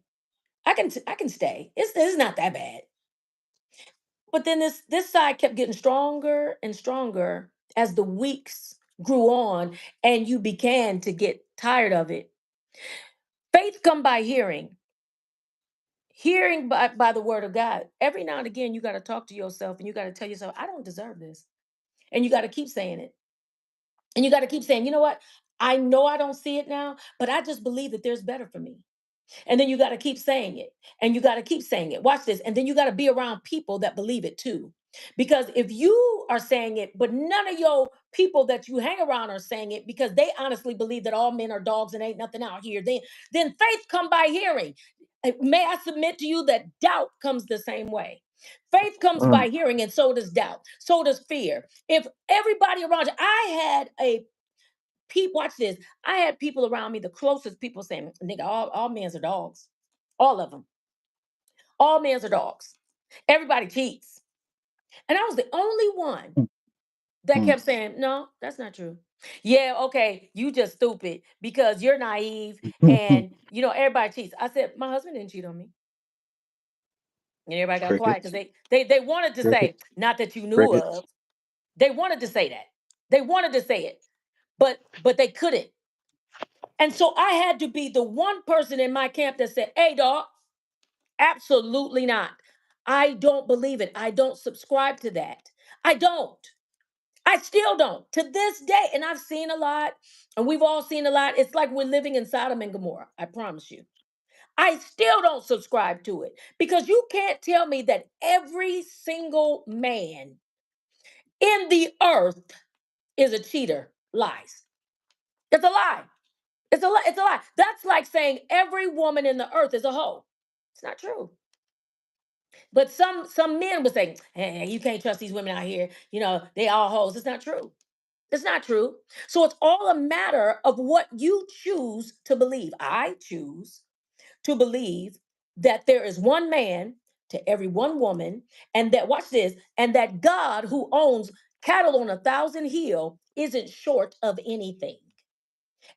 I can stay. It's not that bad. But then this side kept getting stronger and stronger as the weeks grew on and you began to get tired of it. Faith come by hearing, hearing by the word of God. Every now and again, you got to talk to yourself and you got to tell yourself, I don't deserve this. And you got to keep saying it. And you got to keep saying, you know what? I know I don't see it now, but I just believe that there's better for me. And then you got to keep saying it and you got to keep saying it. Watch this. And then you got to be around people that believe it too. Because if you are saying it, but none of your people that you hang around are saying it because they honestly believe that all men are dogs and ain't nothing out here, then faith come by hearing. May I submit to you that doubt comes the same way. Faith comes Mm, by hearing, and so does doubt. So does fear. If everybody around you, I had a people, watch this. I had people around me, the closest people saying, nigga, all men's are dogs. All of them. All men's are dogs. Everybody cheats. And I was the only one mm, that mm. kept saying, no, that's not true. Yeah, okay, you just stupid because you're naive and everybody cheats. I said, my husband didn't cheat on me. And everybody got quiet because Crickets, they wanted to say, crickets, not that you knew crickets. of. They wanted to say that. They wanted to say it, but they couldn't. And so I had to be the one person in my camp that said, hey, dog, absolutely not. I don't believe it. I don't subscribe to that. I don't. I still don't to this day. And I've seen a lot, and we've all seen a lot. It's like we're living in Sodom and Gomorrah. I promise you. I still don't subscribe to it because you can't tell me that every single man in the earth is a cheater. Lies. It's a lie. It's a lie. It's a lie. That's like saying every woman in the earth is a hoe. It's not true. But some men would say, hey, you can't trust these women out here. They all hoes. It's not true. It's not true. So it's all a matter of what you choose to believe. I choose to believe that there is one man to every one woman, and that, watch this, and that God, who owns cattle on 1,000 hill, isn't short of anything.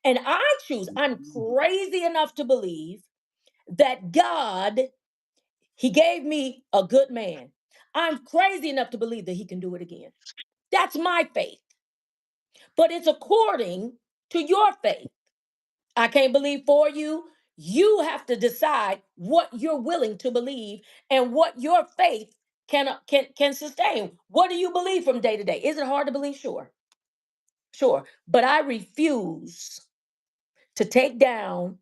And I choose, I'm crazy enough to believe that God, He gave me a good man. I'm crazy enough to believe that He can do it again. That's my faith. But it's according to your faith. I can't believe for you. You have to decide what you're willing to believe and what your faith can sustain. What do you believe from day to day? Is it hard to believe? Sure. Sure. But I refuse to take down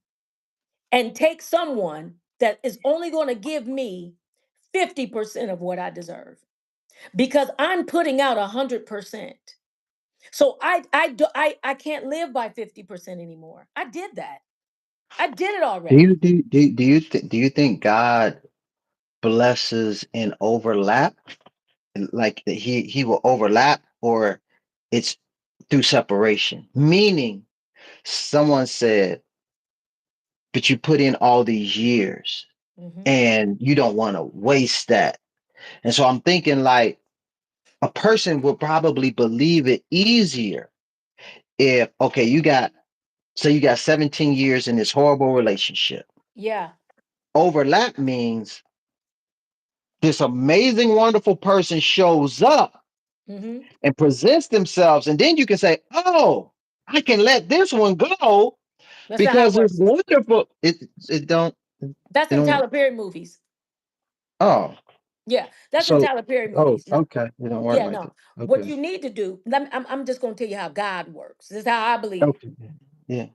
and take someone that is only going to give me 50% of what I deserve because I'm putting out 100%. So I can't live by 50% anymore. I did that. I did it already. Do you think God blesses in overlap? Like that he will overlap, or it's through separation? Meaning, someone said, but you put in all these years. Mm-hmm. and you don't want to waste that. And so I'm thinking like a person would probably believe it easier if, okay, you got, say you got 17 years in this horrible relationship. Yeah. Overlap means this amazing, wonderful person shows up Mm-hmm. and presents themselves, and then you can say, "Oh, I can let this one go That's not how it because it's works. wonderful." It don't That's it in don't. Tyler Perry movies. Oh, Yeah, that's in so Tyler Perry oh, movies. No, okay, it don't work yeah, like that. no. What Okay, you need to do, I'm just going to tell you how God works. This is how I believe. okay, yeah,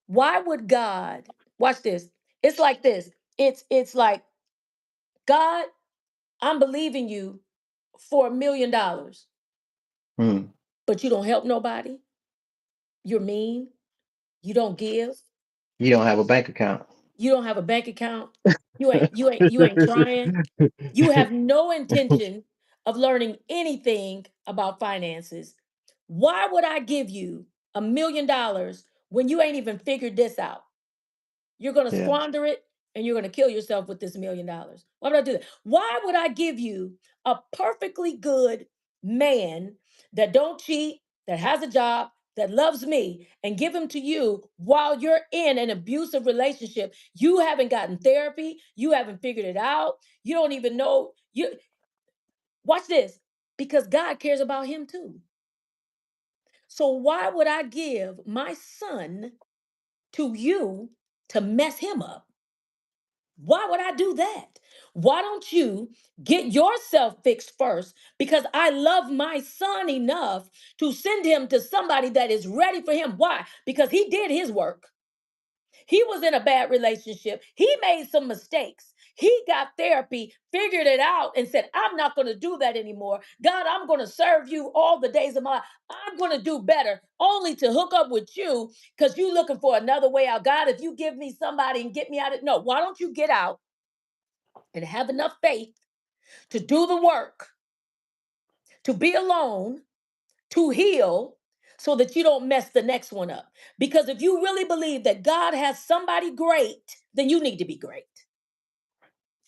Why would God, watch this? It's like this. It's like, God, I'm believing you for $1 million, mm. but you don't help nobody. You're mean. You don't give. You don't have a bank account. You don't have a bank account. You ain't trying. You have no intention of learning anything about finances. Why would I give you $1 million when you ain't even figured this out? You're going to Yeah, squander it and you're going to kill yourself with this $1 million. Why would I do that? Why would I give you a perfectly good man that don't cheat, that has a job, that loves me, and give him to you while you're in an abusive relationship? You haven't gotten therapy. You haven't figured it out. You don't even know. You watch this, because God cares about him too. So why would I give my son to you to mess him up? Why would I do that? Why don't you get yourself fixed first? Because I love my son enough to send him to somebody that is ready for him. Why? Because he did his work. He was in a bad relationship. He made some mistakes. He got therapy, figured it out, and said, I'm not going to do that anymore. God, I'm going to serve you all the days of my life. I'm going to do better, only to hook up with you because you looking for another way out. God, if you give me somebody and get me out of, no, why don't you get out and have enough faith to do the work, to be alone, to heal, so that you don't mess the next one up? Because if you really believe that God has somebody great, then you need to be great.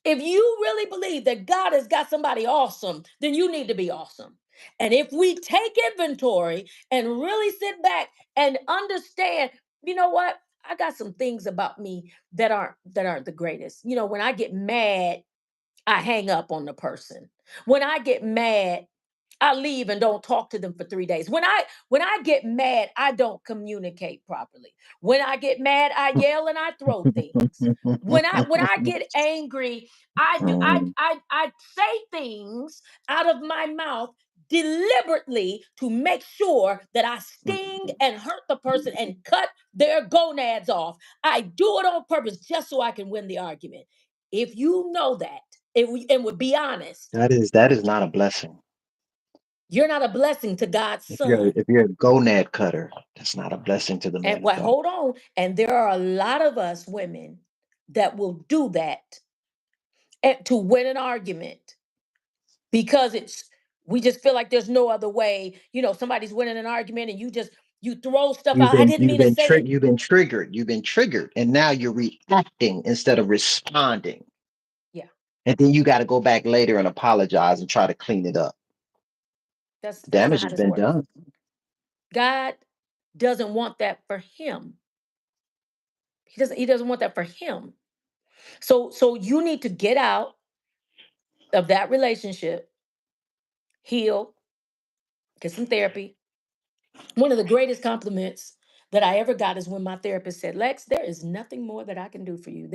If you really believe that God has got somebody awesome, then you need to be awesome. And if we take inventory and really sit back and understand, you know what? I got some things about me that aren't the greatest. When I get mad, I hang up on the person. When I get mad, I leave and don't talk to them for 3 days. When I get mad, I don't communicate properly. When I get mad, I yell and I throw things. When I get angry, I do I say things out of my mouth deliberately to make sure that I sting and hurt the person and cut their gonads off. I do it on purpose just so I can win the argument. If you know that, and would be honest, that is not a blessing. you're not a blessing to God's If you're son. if you're a gonad cutter, that's not a blessing to the And man of well, God. hold on. And there are a lot of us women that will do that to win an argument, because we just feel like there's no other way. Somebody's winning an argument and you throw stuff You've out. I been didn't you've mean to been say tri- it. you've been triggered, and now you're reacting instead of responding. Yeah, And then you got to go back later and apologize and try to clean it up. that's not Damage how has this been works. done. God doesn't want that for him. He doesn't want that for him. So you need to get out of that relationship, heal, get some therapy. One of the greatest compliments that I ever got is when my therapist said, Lex, there is nothing more that I can do for you.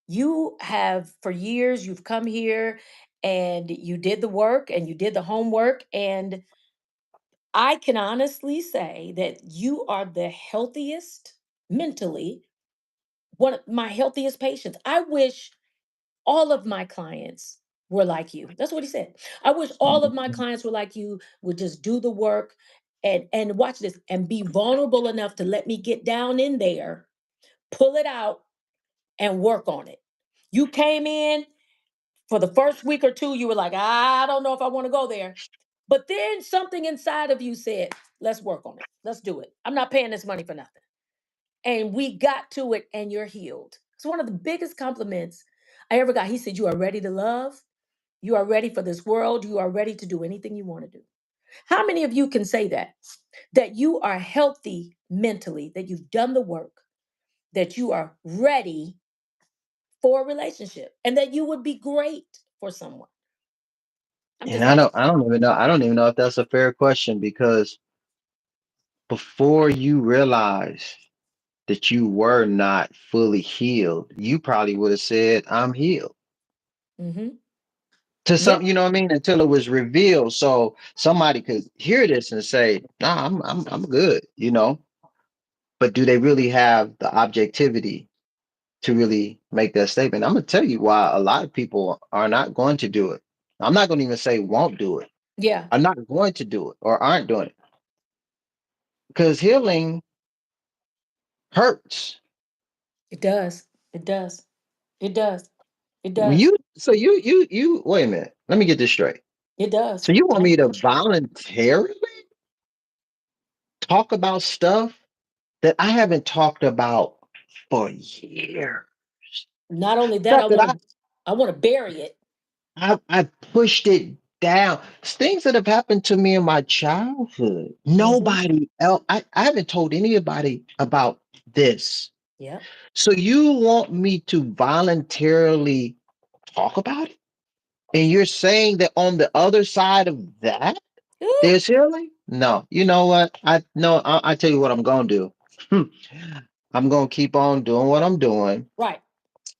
You have, for years, you've come here and you did the work and you did the homework. And I can honestly say that you are the healthiest mentally, one of my healthiest patients. I wish all of my clients were like you. That's what he said. I wish all of my clients were like you, would just do the work and watch this and be vulnerable enough to let me get down in there, pull it out and work on it. You came in for the first week or two, you were like, I don't know if I want to go there. But then something inside of you said, let's work on it. Let's do it. I'm not paying this money for nothing. And we got to it and you're healed. It's one of the biggest compliments I ever got. He said, "You are ready to love. You are ready for this world. You are ready to do anything you want to do." How many of you can say that? That you are healthy mentally, that you've done the work, that you are ready for a relationship, and that you would be great for someone. I'm And just asking. I don't even know. I don't even know if that's a fair question because before you realize that you were not fully healed, you probably would have said, I'm healed. Mm-hmm. To Yeah, some, you know what I mean? Until it was revealed. So somebody could hear this and say, nah, I'm good, you know. But do they really have the objectivity to really make that statement? I'm gonna tell you why a lot of people are not going to do it. I'm not gonna even say won't do it. yeah, Are not going to do it or aren't doing it. Because healing hurts. it does. It does. It does. It When does. you wait a minute. Let me get this straight. It does. So you want I, me to voluntarily talk about stuff that I haven't talked about for years? not only that, Stuff that I want to bury it. I pushed it down. It's things that have happened to me in my childhood. Mm-hmm. Nobody else. I haven't told anybody about this. Yep. So you want me to voluntarily talk about it? And you're saying that on the other side of that, Ooh, there's healing? No. You know what? I no. I tell you what I'm gonna do. I'm gonna keep on doing what I'm doing, right.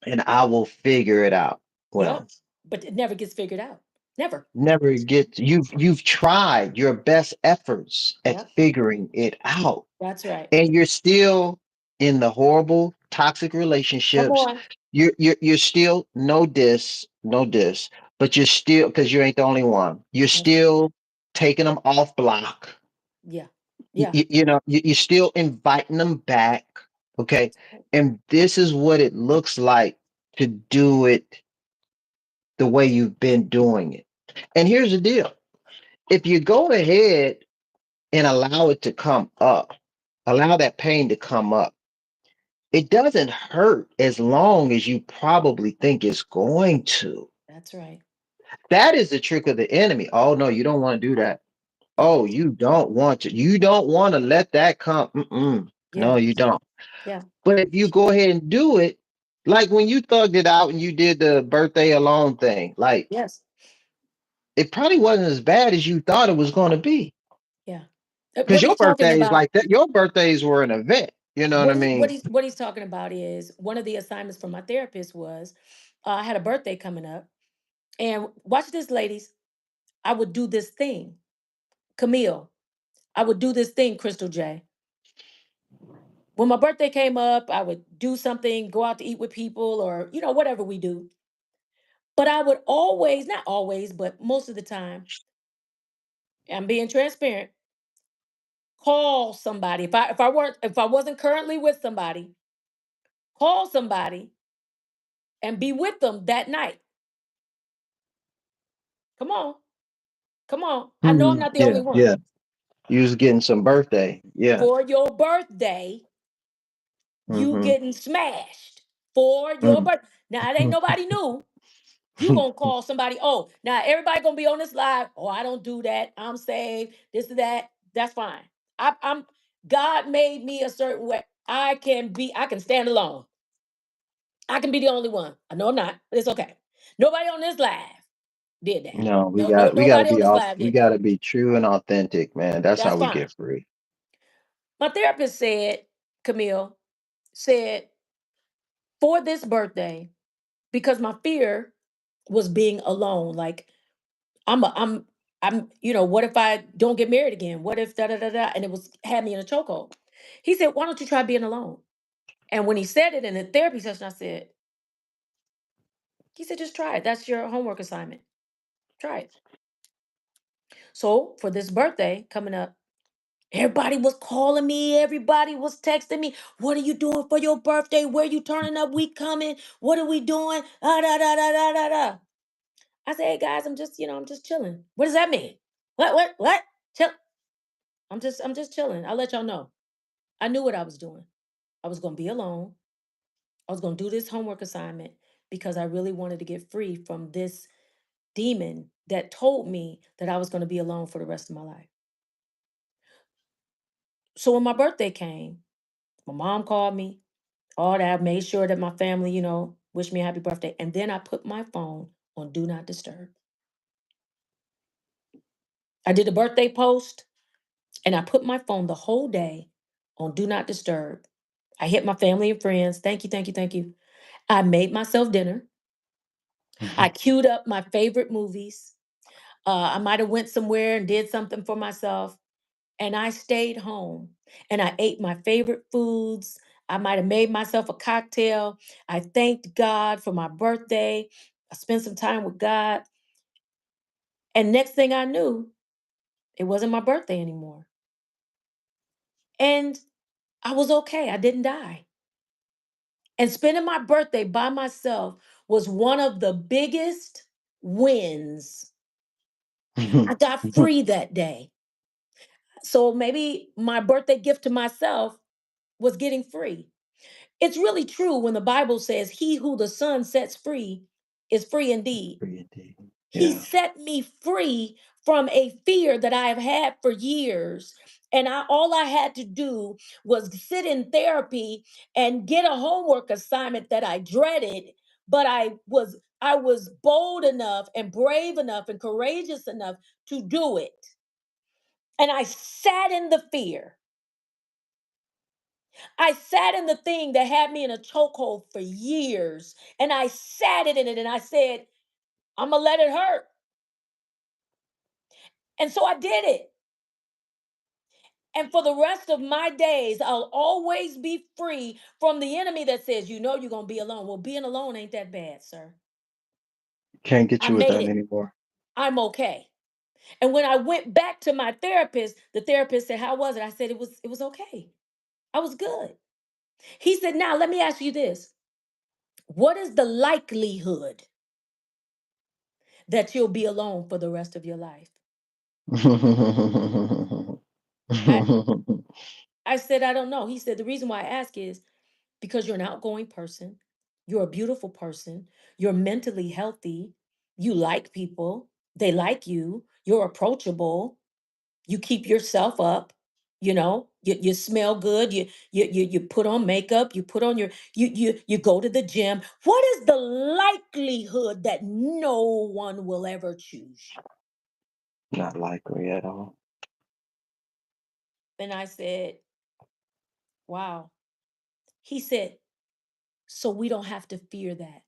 and I will figure it out. Yep. Well, But it never gets figured out. Never. never get you've tried your best efforts at Yep. figuring it out, That's right. and you're still in the horrible toxic Come relationships. on. You're still no diss, but you're still because you ain't the only one. You're That's right. still taking them off block. Yeah. Yeah. You know, you're still inviting them back. Okay. And this is what it looks like to do it the way you've been doing it. And here's the deal, if you go ahead and allow it to come up, allow that pain to come up, it doesn't hurt as long as you probably think it's going to. That's right. That is the trick of the enemy. Oh, no, you don't want to do that. Yeah. Oh, you don't want to. You don't want to let that come. Mm-mm. Yeah. No, you don't. Yeah. But if you go ahead and do it, like when you thugged it out and you did the birthday alone thing, like Yes. it probably wasn't as bad as you thought it was going to be. Yeah. Because What your he's talking birthdays about, like that, your birthdays were an event. You know what I mean? what he's talking about is one of the assignments from my therapist was I had a birthday coming up, and watch this, ladies. I would do this thing, Camille. I would do this thing, Crystal J. When my birthday came up, I would do something, go out to eat with people, or whatever we do. But I would always, not always, but most of the time, I'm being transparent, call somebody. If I wasn't currently with somebody, call somebody and be with them that night. Come on. Come on. I know I'm Mhm. not the Yeah, only one. yeah. You was getting some birthday. Yeah. For your birthday, you Mm-hmm. getting smashed for your birthday. Now, it ain't nobody knew. You gonna call somebody. Oh, now everybody gonna be on this live. Oh, I don't do that. I'm saved. This and that. That's fine. I'm. God made me a certain way. I can stand alone. I can be the only one. I know I'm not, but it's okay. Nobody on this live did that. No, No, no, we gotta nobody on be this off. live We did that. gotta be true and authentic, man. That's how That's we fine. get free. My therapist said, Camille said, for this birthday, because my fear was being alone. Like I'm a, what if I don't get married again? What if da da da da? And it was had me in a chokehold. He said, why don't you try being alone? And when he said it in the therapy session, he said, just try it. That's your homework assignment. Try it. So for this birthday coming up, everybody was calling me. Everybody was texting me. What are you doing for your birthday? Where you turning up? We coming. What are we doing? Ah, da, da, da, da, da, da. I said, hey guys, I'm just chilling. What does that mean? What? Chill. I'm just chilling. I'll let y'all know. I knew what I was doing. I was gonna be alone. I was gonna do this homework assignment. because I really wanted to get free from this demon that told me that I was going to be alone for the rest of my life. So when my birthday came, my mom called me, all that, made sure that my family, wished me a happy birthday. And then I put my phone on Do Not Disturb. I did a birthday post and I put my phone the whole day on Do Not Disturb. I hit my family and friends. Thank you, thank you, thank you. I made myself dinner. I queued up my favorite movies. I might have went somewhere and did something for myself. And I stayed home and I ate my favorite foods. I might have made myself a cocktail. I thanked God for my birthday. I spent some time with God. And next thing I knew, it wasn't my birthday anymore. And I was okay. I didn't die. And spending my birthday by myself was one of the biggest wins. I got free that day. So maybe my birthday gift to myself was getting free. It's really true when the Bible says, "He who the Son sets free is free indeed." Free indeed. He Yeah. set me free from a fear that I have had for years. And all I had to do was sit in therapy and get a homework assignment that I dreaded, but I was bold enough and brave enough and courageous enough to do it. And I sat in the fear. I sat in the thing that had me in a chokehold for years. And I sat in it and I said, I'm going to let it hurt. And so I did it. And for the rest of my days, I'll always be free from the enemy that says, you're going to be alone. Well, being alone ain't that bad, sir. Can't get I you with made that it. anymore. I'm okay. And when I went back to my therapist, the therapist said, "How was it?" I said, it was okay. I was good. He said, "Now let me ask you this. What is the likelihood that you'll be alone for the rest of your life?" I, I said, "I don't know." He said, "The reason why I ask is because you're an outgoing person, you're a beautiful person, you're mentally healthy, you like people, they like you, you're approachable, you keep yourself up, you smell good, you put on makeup, you put on you go to the gym. What is the likelihood that no one will ever choose you?" Not likely at all. And I said, "Wow." He said, "So we don't have to fear that.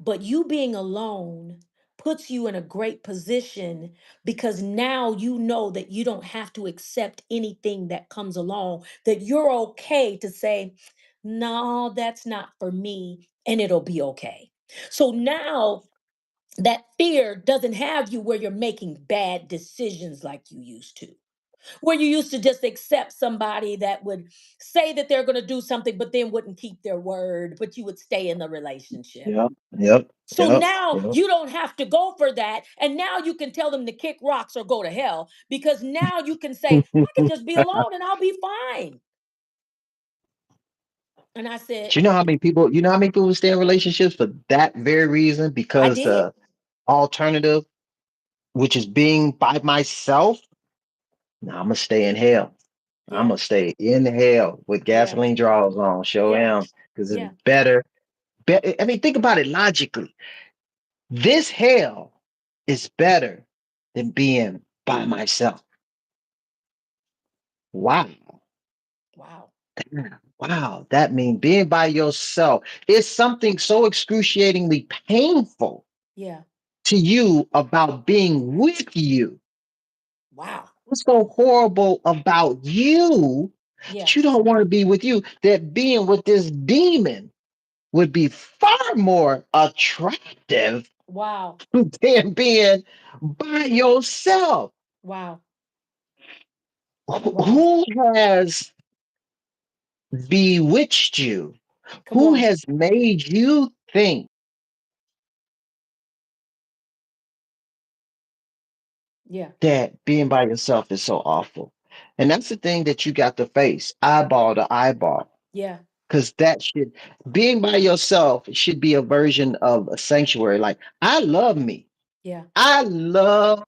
But you being alone puts you in a great position because now you know that you don't have to accept anything that comes along, that you're okay to say, no, that's not for me, and it'll be okay." So now that fear doesn't have you where you're making bad decisions like you used to, where you used to just accept somebody that would say that they're going to do something, but then wouldn't keep their word, but you would stay in the relationship. Yep. Yep. So Yep. now Yep. you don't have to go for that. And now you can tell them to kick rocks or go to hell because now you can say, I can just be alone and I'll be fine. And I But said, you know how many people stay in relationships for that very reason? I Because did. the alternative, which is being by myself, nah, I'm gonna stay in hell. I'm Yeah. gonna stay in hell with Yeah. gasoline draws on. Show Yeah. him because it's Yeah. better. I mean, think about it logically. This hell is better than being by myself. Wow. Wow. Wow. That means being by yourself is something so excruciatingly painful Yeah. to you about being with you. Wow. What's so horrible about you Yeah. that you don't want to be with you? That being with this demon would be far more attractive Wow. than being by yourself. Wow. Wow. Who has bewitched you? Come Who on. has made you think Yeah. that being by yourself is so awful? And that's the thing that you got to face eyeball to eyeball. Yeah. because that should, being by yourself should be a version of a sanctuary. Like, I love me. Yeah. I love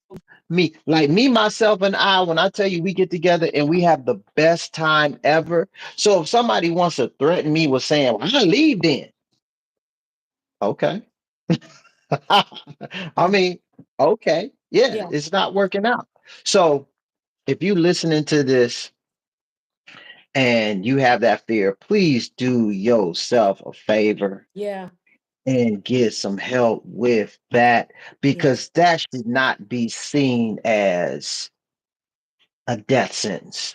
me. Like me, myself, and I, when I tell you we get together and we have the best time ever. So if somebody wants to threaten me with saying, well, I leave then, okay. I Yeah. mean, okay. Yeah, Yeah. it's not working out. So if you listening to this and you have that fear, please do yourself a favor Yeah. and get some help with that, Yeah. because that should not be seen as a death sentence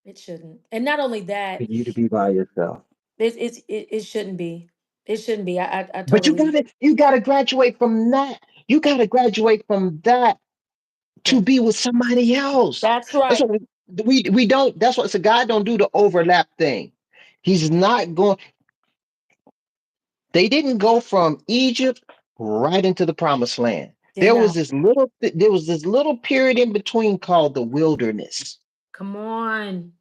It shouldn't. And not only for that, you to be by yourself. it shouldn't be. It shouldn't be. I But totally. you gotta graduate from that. You gotta graduate from that to Yeah. be with somebody else. That's That's right. what we don't. That's what, so God don't do the overlap thing. He's not going. They didn't go from Egypt right into the promised land. Did not. There was this little period in between called the wilderness, Come on.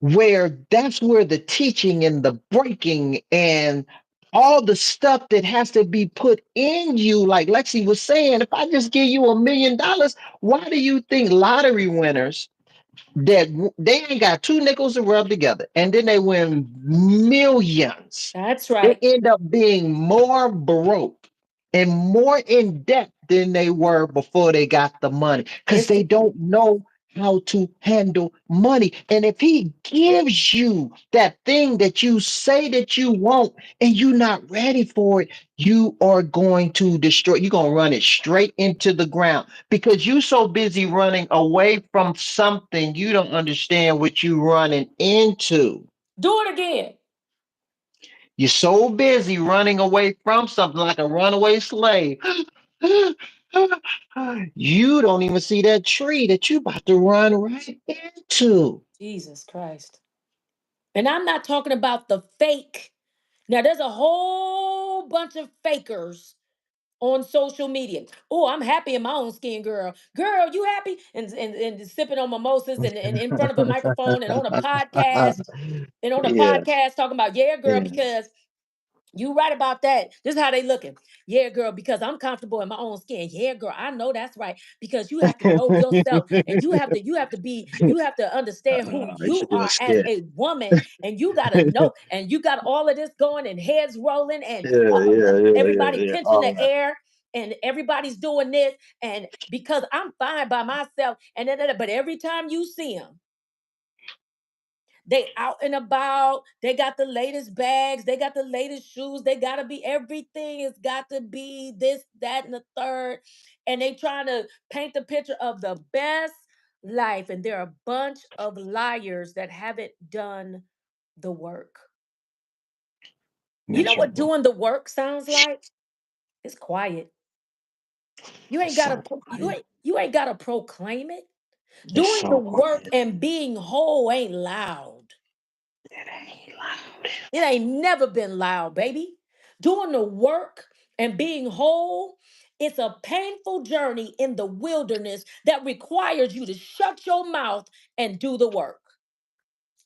where that's where the teaching and the breaking and all the stuff that has to be put in you, like Lexi was saying, if I just give you $1 million, why do you think lottery winners that they ain't got two nickels to rub together and then they win millions, That's they right. end up being more broke and more in debt than they were before they got the money, because It's they don't know how to handle money. And if he gives you that thing that you say that you want and you're not ready for it, you are going to destroy, you're going to run it straight into the ground, because you're so busy running away from something you don't understand what you're running into. do it again. You're so busy running away from something like a runaway slave. You don't even see that tree that you about to run right into. Jesus Christ. And I'm not talking about the fake. Now there's a whole bunch of fakers on social media. Oh, I'm happy in my own skin, girl. Girl, you happy? And sipping on mimosas and in front of a microphone and on a podcast Yeah, talking about, yeah, girl, yeah. because you right about that. This is how they looking. Yeah, girl, because I'm comfortable in my own skin. Yeah, girl, I know that's right. Because you have to know yourself and you have to understand who It's you your are as skin. a woman. And you gotta know, and you got all of this going and heads rolling and Yeah, yeah, yeah, yeah, everybody yeah. pinching All the that. air and everybody's doing this. And because I'm fine by myself, but every time you see them, they out and about. They got the latest bags. They got the latest shoes. They got to be everything. Has got to be this, that, and the third. And they trying to paint the picture of the best life. And they're a bunch of liars that haven't done the work. You know what Miserable. doing the work sounds like? It's quiet. You It's ain't so gotta quiet. you ain't gotta proclaim it. It's Doing the so work quiet. and being whole ain't loud. It ain't loud. It ain't never been loud, baby. Doing the work and being whole, it's a painful journey in the wilderness that requires you to shut your mouth and do the work.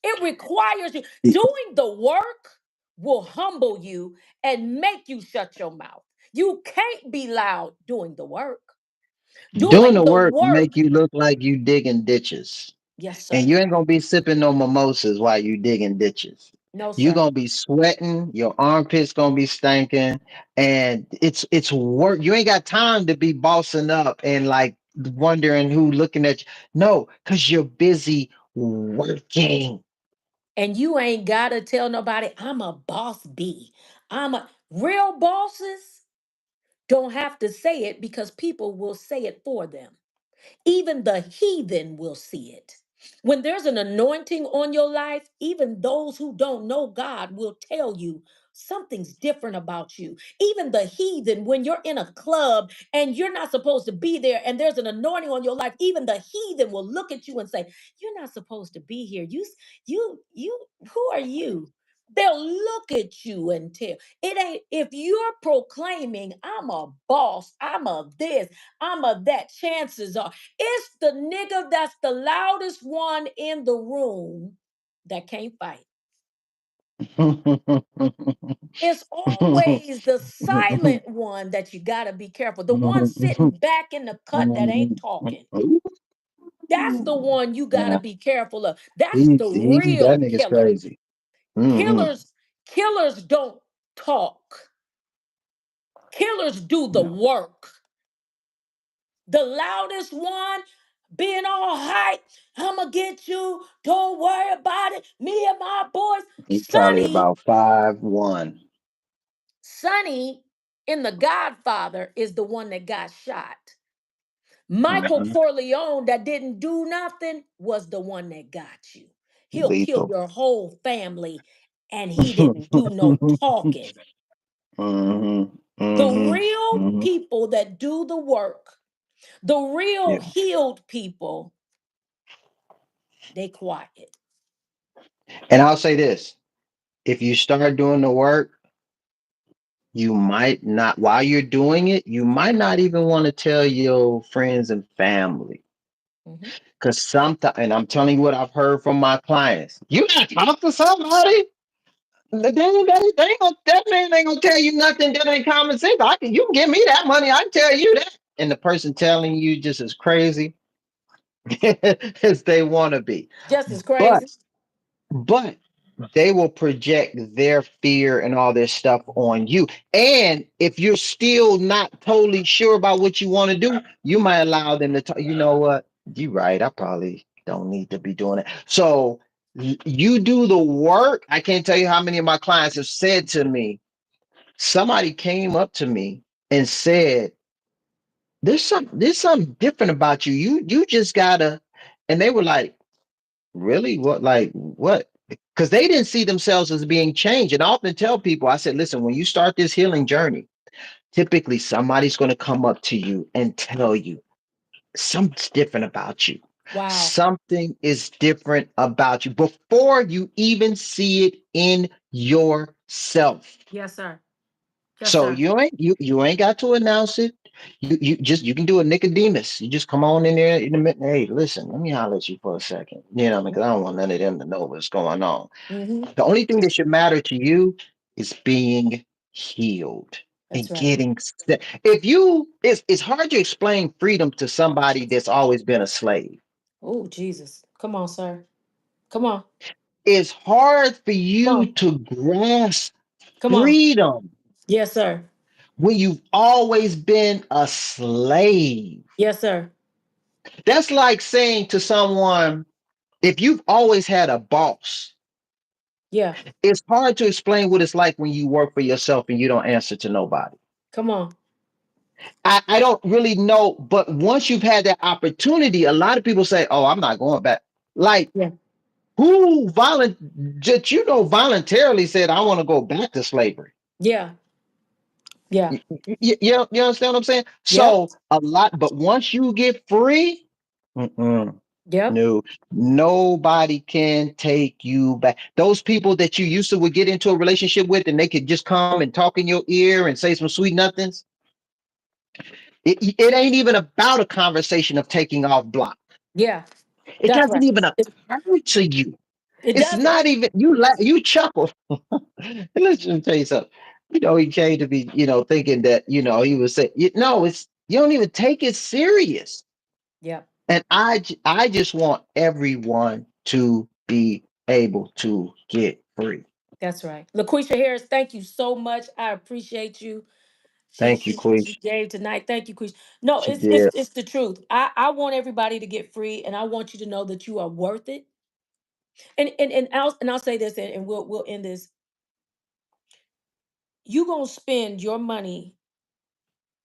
It requires you. Doing the work will humble you and make you shut your mouth. You can't be loud doing the work. Doing Doing the the work make work, you look like you digging ditches. yes, And sir. you ain't gonna be sipping no mimosas while you digging ditches. No, You sir. gonna be sweating, your armpits gonna be stinking, and it's work. You ain't got time to be bossing up and like wondering who looking at you. No, because you're busy working. And you ain't gotta tell nobody, I'm a boss bee. I'm a real bosses don't have to say it because people will say it for them. Even the heathen will see it. When there's an anointing on your life, even those who don't know God will tell you something's different about you. Even the heathen, when you're in a club and you're not supposed to be there and there's an anointing on your life, even the heathen will look at you and say, "You're not supposed to be here. Who are you?" They'll look at you and tell. It ain't if you're proclaiming, I'm a boss, I'm a this, I'm a that, chances are it's the nigga that's the loudest one in the room that can't fight. It's always the silent one that you got to be careful. The one sitting back in the cut that ain't talking. That's the one you got to Yeah, be careful of. That's the that real nigga's killer. crazy. Mm-hmm. Killers don't talk. Killers do the No, work. The loudest one being all hype. I'ma get you. Don't worry about it. Me and my boys. he probably Sonny, about 5'1". Sonny in The Godfather is the one that got shot. Michael Mm-hmm. Corleone that didn't do nothing was the one that got you. He'll kill Lethal. your whole family and he didn't do no talking. Mm-hmm. The Mm-hmm. real Mm-hmm. people that do the work, the real Yeah. healed people, they quiet. And I'll say this: if you start doing the work, you might not, while you're doing it, you might not even want to tell your friends and family. Mhm. Because sometimes, and I'm telling you what I've heard from my clients, you gotta talk to somebody. They ain't gonna, that man ain't gonna tell you nothing that ain't common sense. You can give me that money, I can tell you that. And the person telling you just as crazy as they want to be. Just as But crazy. but they will project their fear and all this stuff on you. And if you're still not totally sure about what you want to do, you might allow them to talk. You know what? You're right. I probably don't need to be doing it. So you do the work. I can't tell you how many of my clients have said to me, somebody came up to me and said, there's something different about you. You just gotta, and they were like, really? What? Like what? Because they didn't see themselves as being changed. And I often tell people, I said, listen, when you start this healing journey, typically somebody's going to come up to you and tell you something's different about you. Wow. Something is different about you before you even see it in yourself. Yes, sir. Yes, So sir. you ain't got to announce it. You can do a Nicodemus. You just come on in there in the minute. Hey, listen, let me holler at you for a second. You know, because I don't want none of them to know what's going on. Mm-hmm. The only thing that should matter to you is being healed That's and right. getting set. If you, it's hard to explain freedom to somebody that's always been a slave. Oh, Jesus. Come on, sir. Come on. It's hard for Come you on. to grasp Come on. freedom Yes, sir. when you've always been a slave. Yes, sir. That's like saying to someone, if you've always had a boss, Yeah. it's hard to explain what it's like when you work for yourself and you don't answer to nobody. Come on. I don't really know, but once you've had that opportunity, a lot of people say, "Oh, I'm not going back." Like Yeah. who just voluntarily said, "I want to go back to slavery." Yeah. Yeah. You understand what I'm saying? Yep. So a lot, but once you get free, mm-mm, Yep. no, nobody can take you back. Those people that you used to would get into a relationship with, and they could just come and talk in your ear and say some sweet nothings. It ain't even about a conversation of taking off block. Yeah. It That's doesn't right. even It, occur to you. it It's doesn't. not even you chuckle. Let's just tell you something. He came to me, thinking that, he was saying, no, it's you don't even take it serious. Yep. And I just want everyone to be able to get free. That's right. LaQuisha Harris, thank you so much. I appreciate you. Thank you, She Queesh. gave tonight. Thank you, Quisha. No, She it's did. it's it's the truth. I want everybody to get free, and I want you to know that you are worth it. And I'll say this, and we'll end this. You gonna spend your money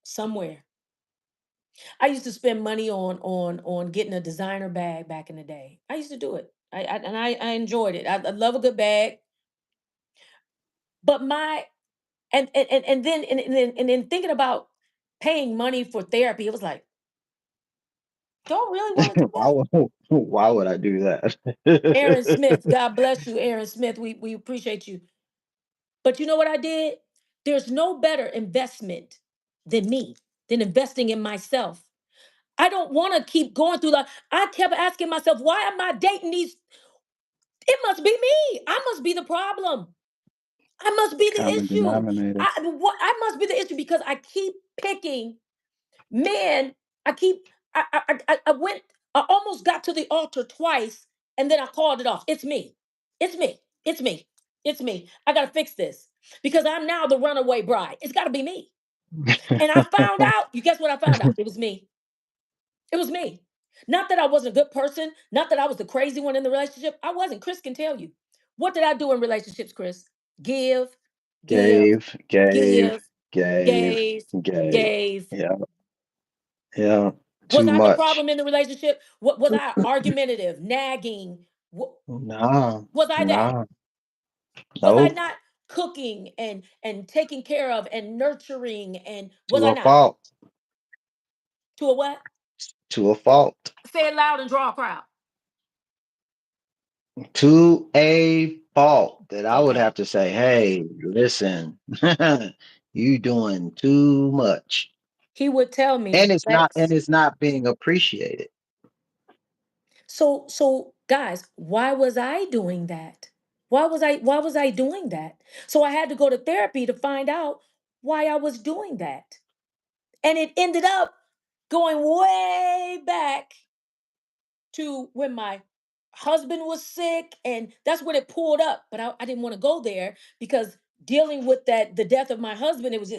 somewhere. I used to spend money on getting a designer bag back in the day. I used to do it. I enjoyed it. I love a good bag. But my and then thinking about paying money for therapy, it was like, don't really want to do why, that. why would I do Aaron Smith, that? God bless you, Aaron Smith. We appreciate you. But you know what I did? There's no better investment than me, than investing in myself. I don't want to keep going through life. I kept asking myself, why am I dating these? It must be me. I must be the problem. I must be the Common issue. denominator. I must be the issue because I keep picking men. I keep I went I almost got to the altar twice and then I called it off. It's me. It's me. It's me. It's me. I got to fix this because I'm now the runaway bride. It's got to be me. And I found out, you guess what I found out? It was me. It was me. Not that I wasn't a good person, not that I was the crazy one in the relationship. I wasn't. Chris can tell you. What did I do in relationships, Chris? Give, give, Gave, gave, give, gave, gave, gave. gave. Yeah, yeah. Was Too I the much. problem in the relationship? What was I argumentative, nagging? Nah, Was I that? nah. Was I Nope. not cooking and taking care of and nurturing and was To I a not? fault. To a what? To a fault. Say it loud and draw a crowd. To a fault that I would Okay. have to say, hey, listen, you doing too much. He would tell And me, it's not and Lex. it's not being appreciated. So guys, why was I doing that? Why was I doing that? So I had to go to therapy to find out why I was doing that. And it ended up going way back to when my husband was sick, and that's when it pulled up. But I didn't want to go there because dealing with that, the death of my husband, it was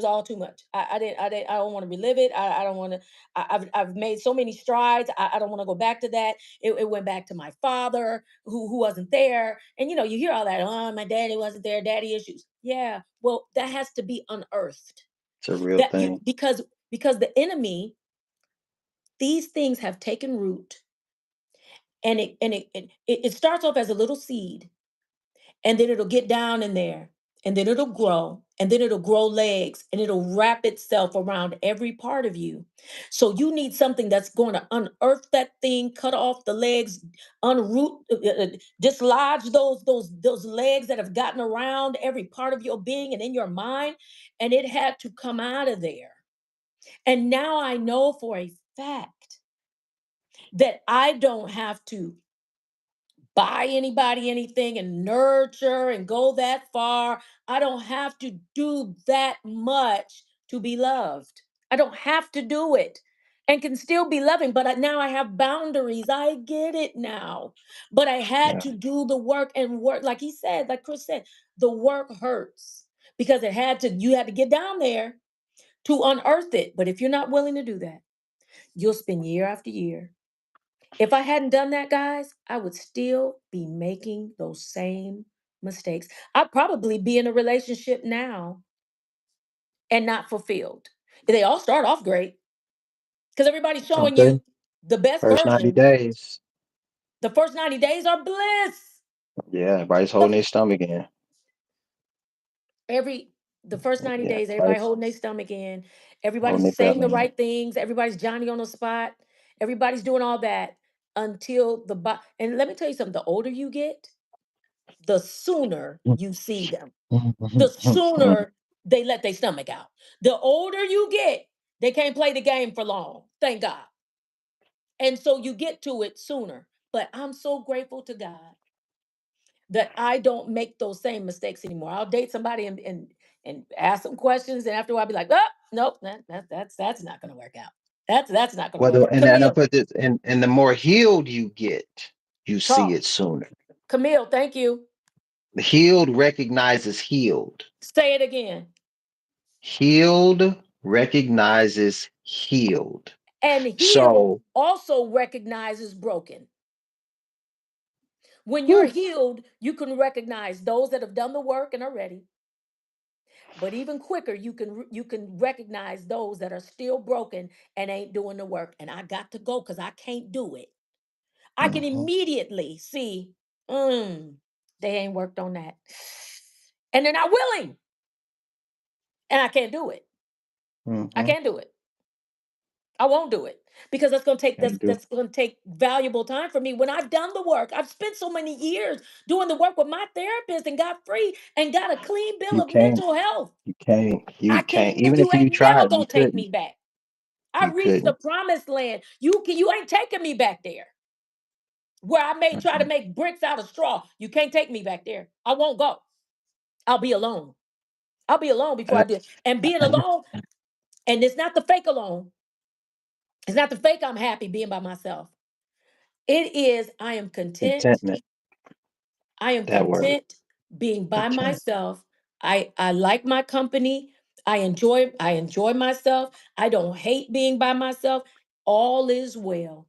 all too much. I don't want to relive it. I don't want to. I've made so many strides. I don't want to go back to that. It went back to my father who wasn't there, and you hear all that. Oh, my daddy wasn't there. Daddy issues. Yeah. Well, that has to be unearthed. It's a real That you thing. because the enemy, these things have taken root, and it starts off as a little seed, and then it'll get down in there, and then it'll grow, and then it'll grow legs, and it'll wrap itself around every part of you. So you need something that's going to unearth that thing, cut off the legs, unroot, dislodge those legs that have gotten around every part of your being and in your mind, and it had to come out of there. And now I know for a fact that I don't have to buy anybody anything and nurture and go that far. I don't have to do that much to be loved. I don't have to do it and can still be loving, but now I have boundaries. I get it now. But I had Yeah, to do the work and work, like he said, like Chris said, the work hurts because you had to get down there to unearth it. But if you're not willing to do that, you'll spend year after year. If I hadn't done that, guys, I would still be making those same mistakes. I'd probably be in a relationship now and not fulfilled. They all start off great because everybody's don't showing they? you the best First 90 version. days. The first 90 days are bliss. Yeah, everybody's The holding their stomach in. every the first 90 Yeah, days, everybody everybody's holding their stomach in, holding everybody's their saying the belly in. right things, everybody's Johnny on the spot, everybody's doing all that until and let me tell you something, the older you get, the sooner you see them, the sooner they let their stomach out. The older you get, they can't play the game for long. Thank God. And so you get to it sooner. But I'm so grateful to God that I don't make those same mistakes anymore. I'll date somebody and ask them questions, and after a while, I'll be like, oh, nope, that's not going to work out. That's not going to Well, work. and I Camille, put this, and the more healed you get, you see talk. it sooner. Camille, thank you. Healed recognizes healed. Say it again. Healed recognizes healed. And healed So, also recognizes broken. When you're whew, healed, you can recognize those that have done the work and are ready. But even quicker, you can recognize those that are still broken and ain't doing the work. And I got to go because I can't do it. I can mhm, immediately see, they ain't worked on that. And they're not willing. And I can't do it. I mhm, can't do it. I won't do it because that's going to take can't do. that's going to take valuable time for me when I've done the work. I've spent so many years doing the work with my therapist and got free and got a clean bill You of can't. mental health. You I can can't. Even You if you ain't never tried, going you to take couldn't. me back. I You reached the couldn't. promised land. You ain't taking me back there. Where I may try to Mhm. make bricks out of straw. You can't take me back there. I won't go. I'll be alone. I'll be alone before Uh, I do it. And being alone, and it's not the fake alone. It's not the fake I'm happy being by myself. It is I am content. Contentment. I am That word. content being by Content. myself. I like my company. I enjoy myself. I don't hate being by myself. All is well.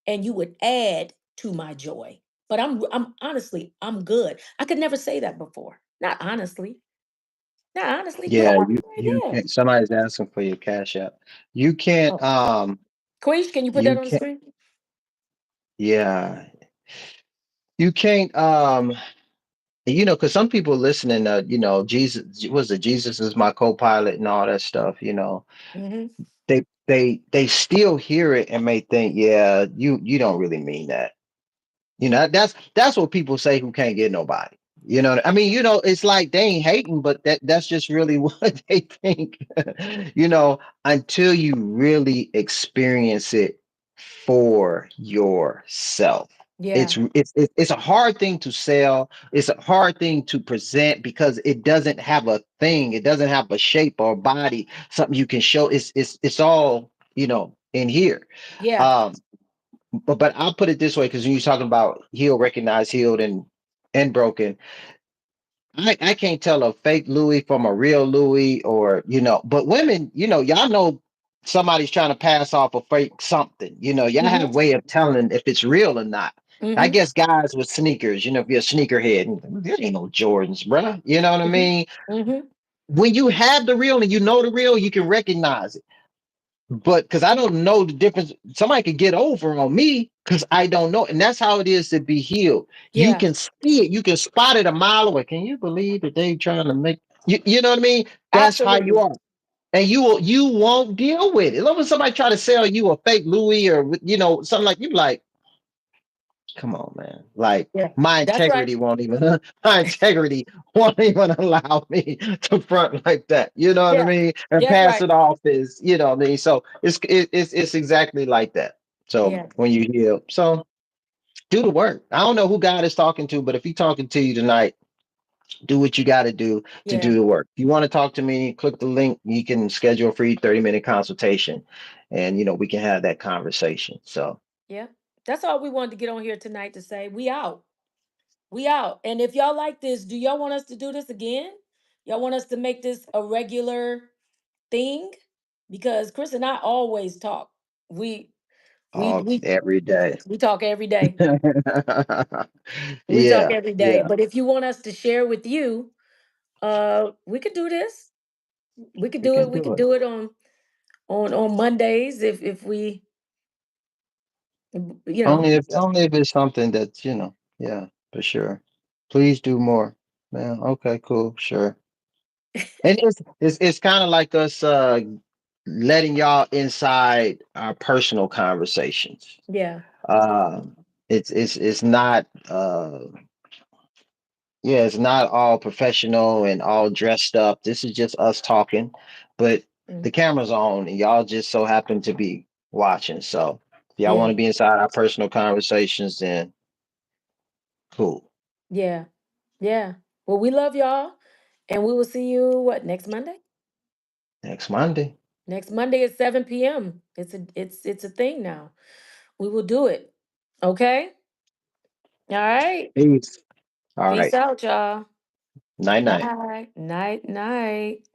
And you would add to my joy. But I'm honestly, I'm good. I could never say that before. Not honestly. Not honestly. Girl, Yeah, I'm you right there. can't. Somebody's asking for your cash app. You can't. Oh, Queesh, can you put that You on the can't. screen? Yeah, you can't. Because some people listening, Jesus was it? Jesus is my co-pilot and all that stuff. Mm-hmm. They still hear it and may think, yeah, you don't really mean that. That's what people say who can't get nobody. I mean, it's like they ain't hating, but that's just really what they think. Until you really experience it for yourself. Yeah. It's a hard thing to sell. It's a hard thing to present because it doesn't have a thing. It doesn't have a shape or body, something you can show. It's all, in here. Yeah. Um, but I'll put it this way, because when you're talking about healed, recognized, healed, and broken, I can't tell a fake Louis from a real Louis, or but women, y'all know somebody's trying to pass off a fake something. Y'all Mm-hmm. have way of telling if it's real or not. I Mm-hmm. guess guys with sneakers, if you're a sneakerhead, there ain't no Jordans, bruh. You know what I Mm-hmm. mean? Mm-hmm. When you have the real and you know the real, you can recognize it. But because I don't know the difference, somebody could get over on me because I don't know. And that's how it is to be healed. You Yeah. can see it, you can spot it a mile away. Can you believe that they trying to make you know what I mean? That's how you Absolutely. are. And you won't deal with it. Love when somebody try to sell you a fake Louis, or something like, you like, come on, man. Like, Yeah. my That's right. integrity won't even my integrity won't even allow me to front like that. You know what I Yeah. mean? And That's pass right. it off as, what I mean? So it's exactly like that. So Yeah. when you heal, so do the work. I don't know who God is talking to, but if he's talking to you tonight, do what you got to do to do Yeah. the work. If you want to talk to me, click the link. You can schedule a free 30-minute consultation, and we can have that conversation. So Yeah. That's all we wanted to get on here tonight to say. We out. We out. And if y'all like this, do y'all want us to do this again? Y'all want us to make this a regular thing? Because Chris and I always talk. We we all we every day. we talk every day. We talk Yeah, every day. yeah, But if you want us to share with you, we could do this. We could we do can it. We do could it. do it on Mondays if we you know. Only if it's something that's, yeah, for sure. Please do more. Man, okay, cool, sure. And it's kind of like us letting y'all inside our personal conversations. Yeah. It's not yeah, it's not all professional and all dressed up. This is just us talking, but Mm, the camera's on and y'all just so happen to be watching. So if y'all yeah. want to be inside our personal conversations, then cool. Yeah. Yeah. Well, we love y'all. And we will see you what next Monday? Next Monday. Next Monday at 7 p.m. It's a thing now. We will do it. Okay? All right. Peace. All Peace right. out, y'all. Night night. Bye. Night, night.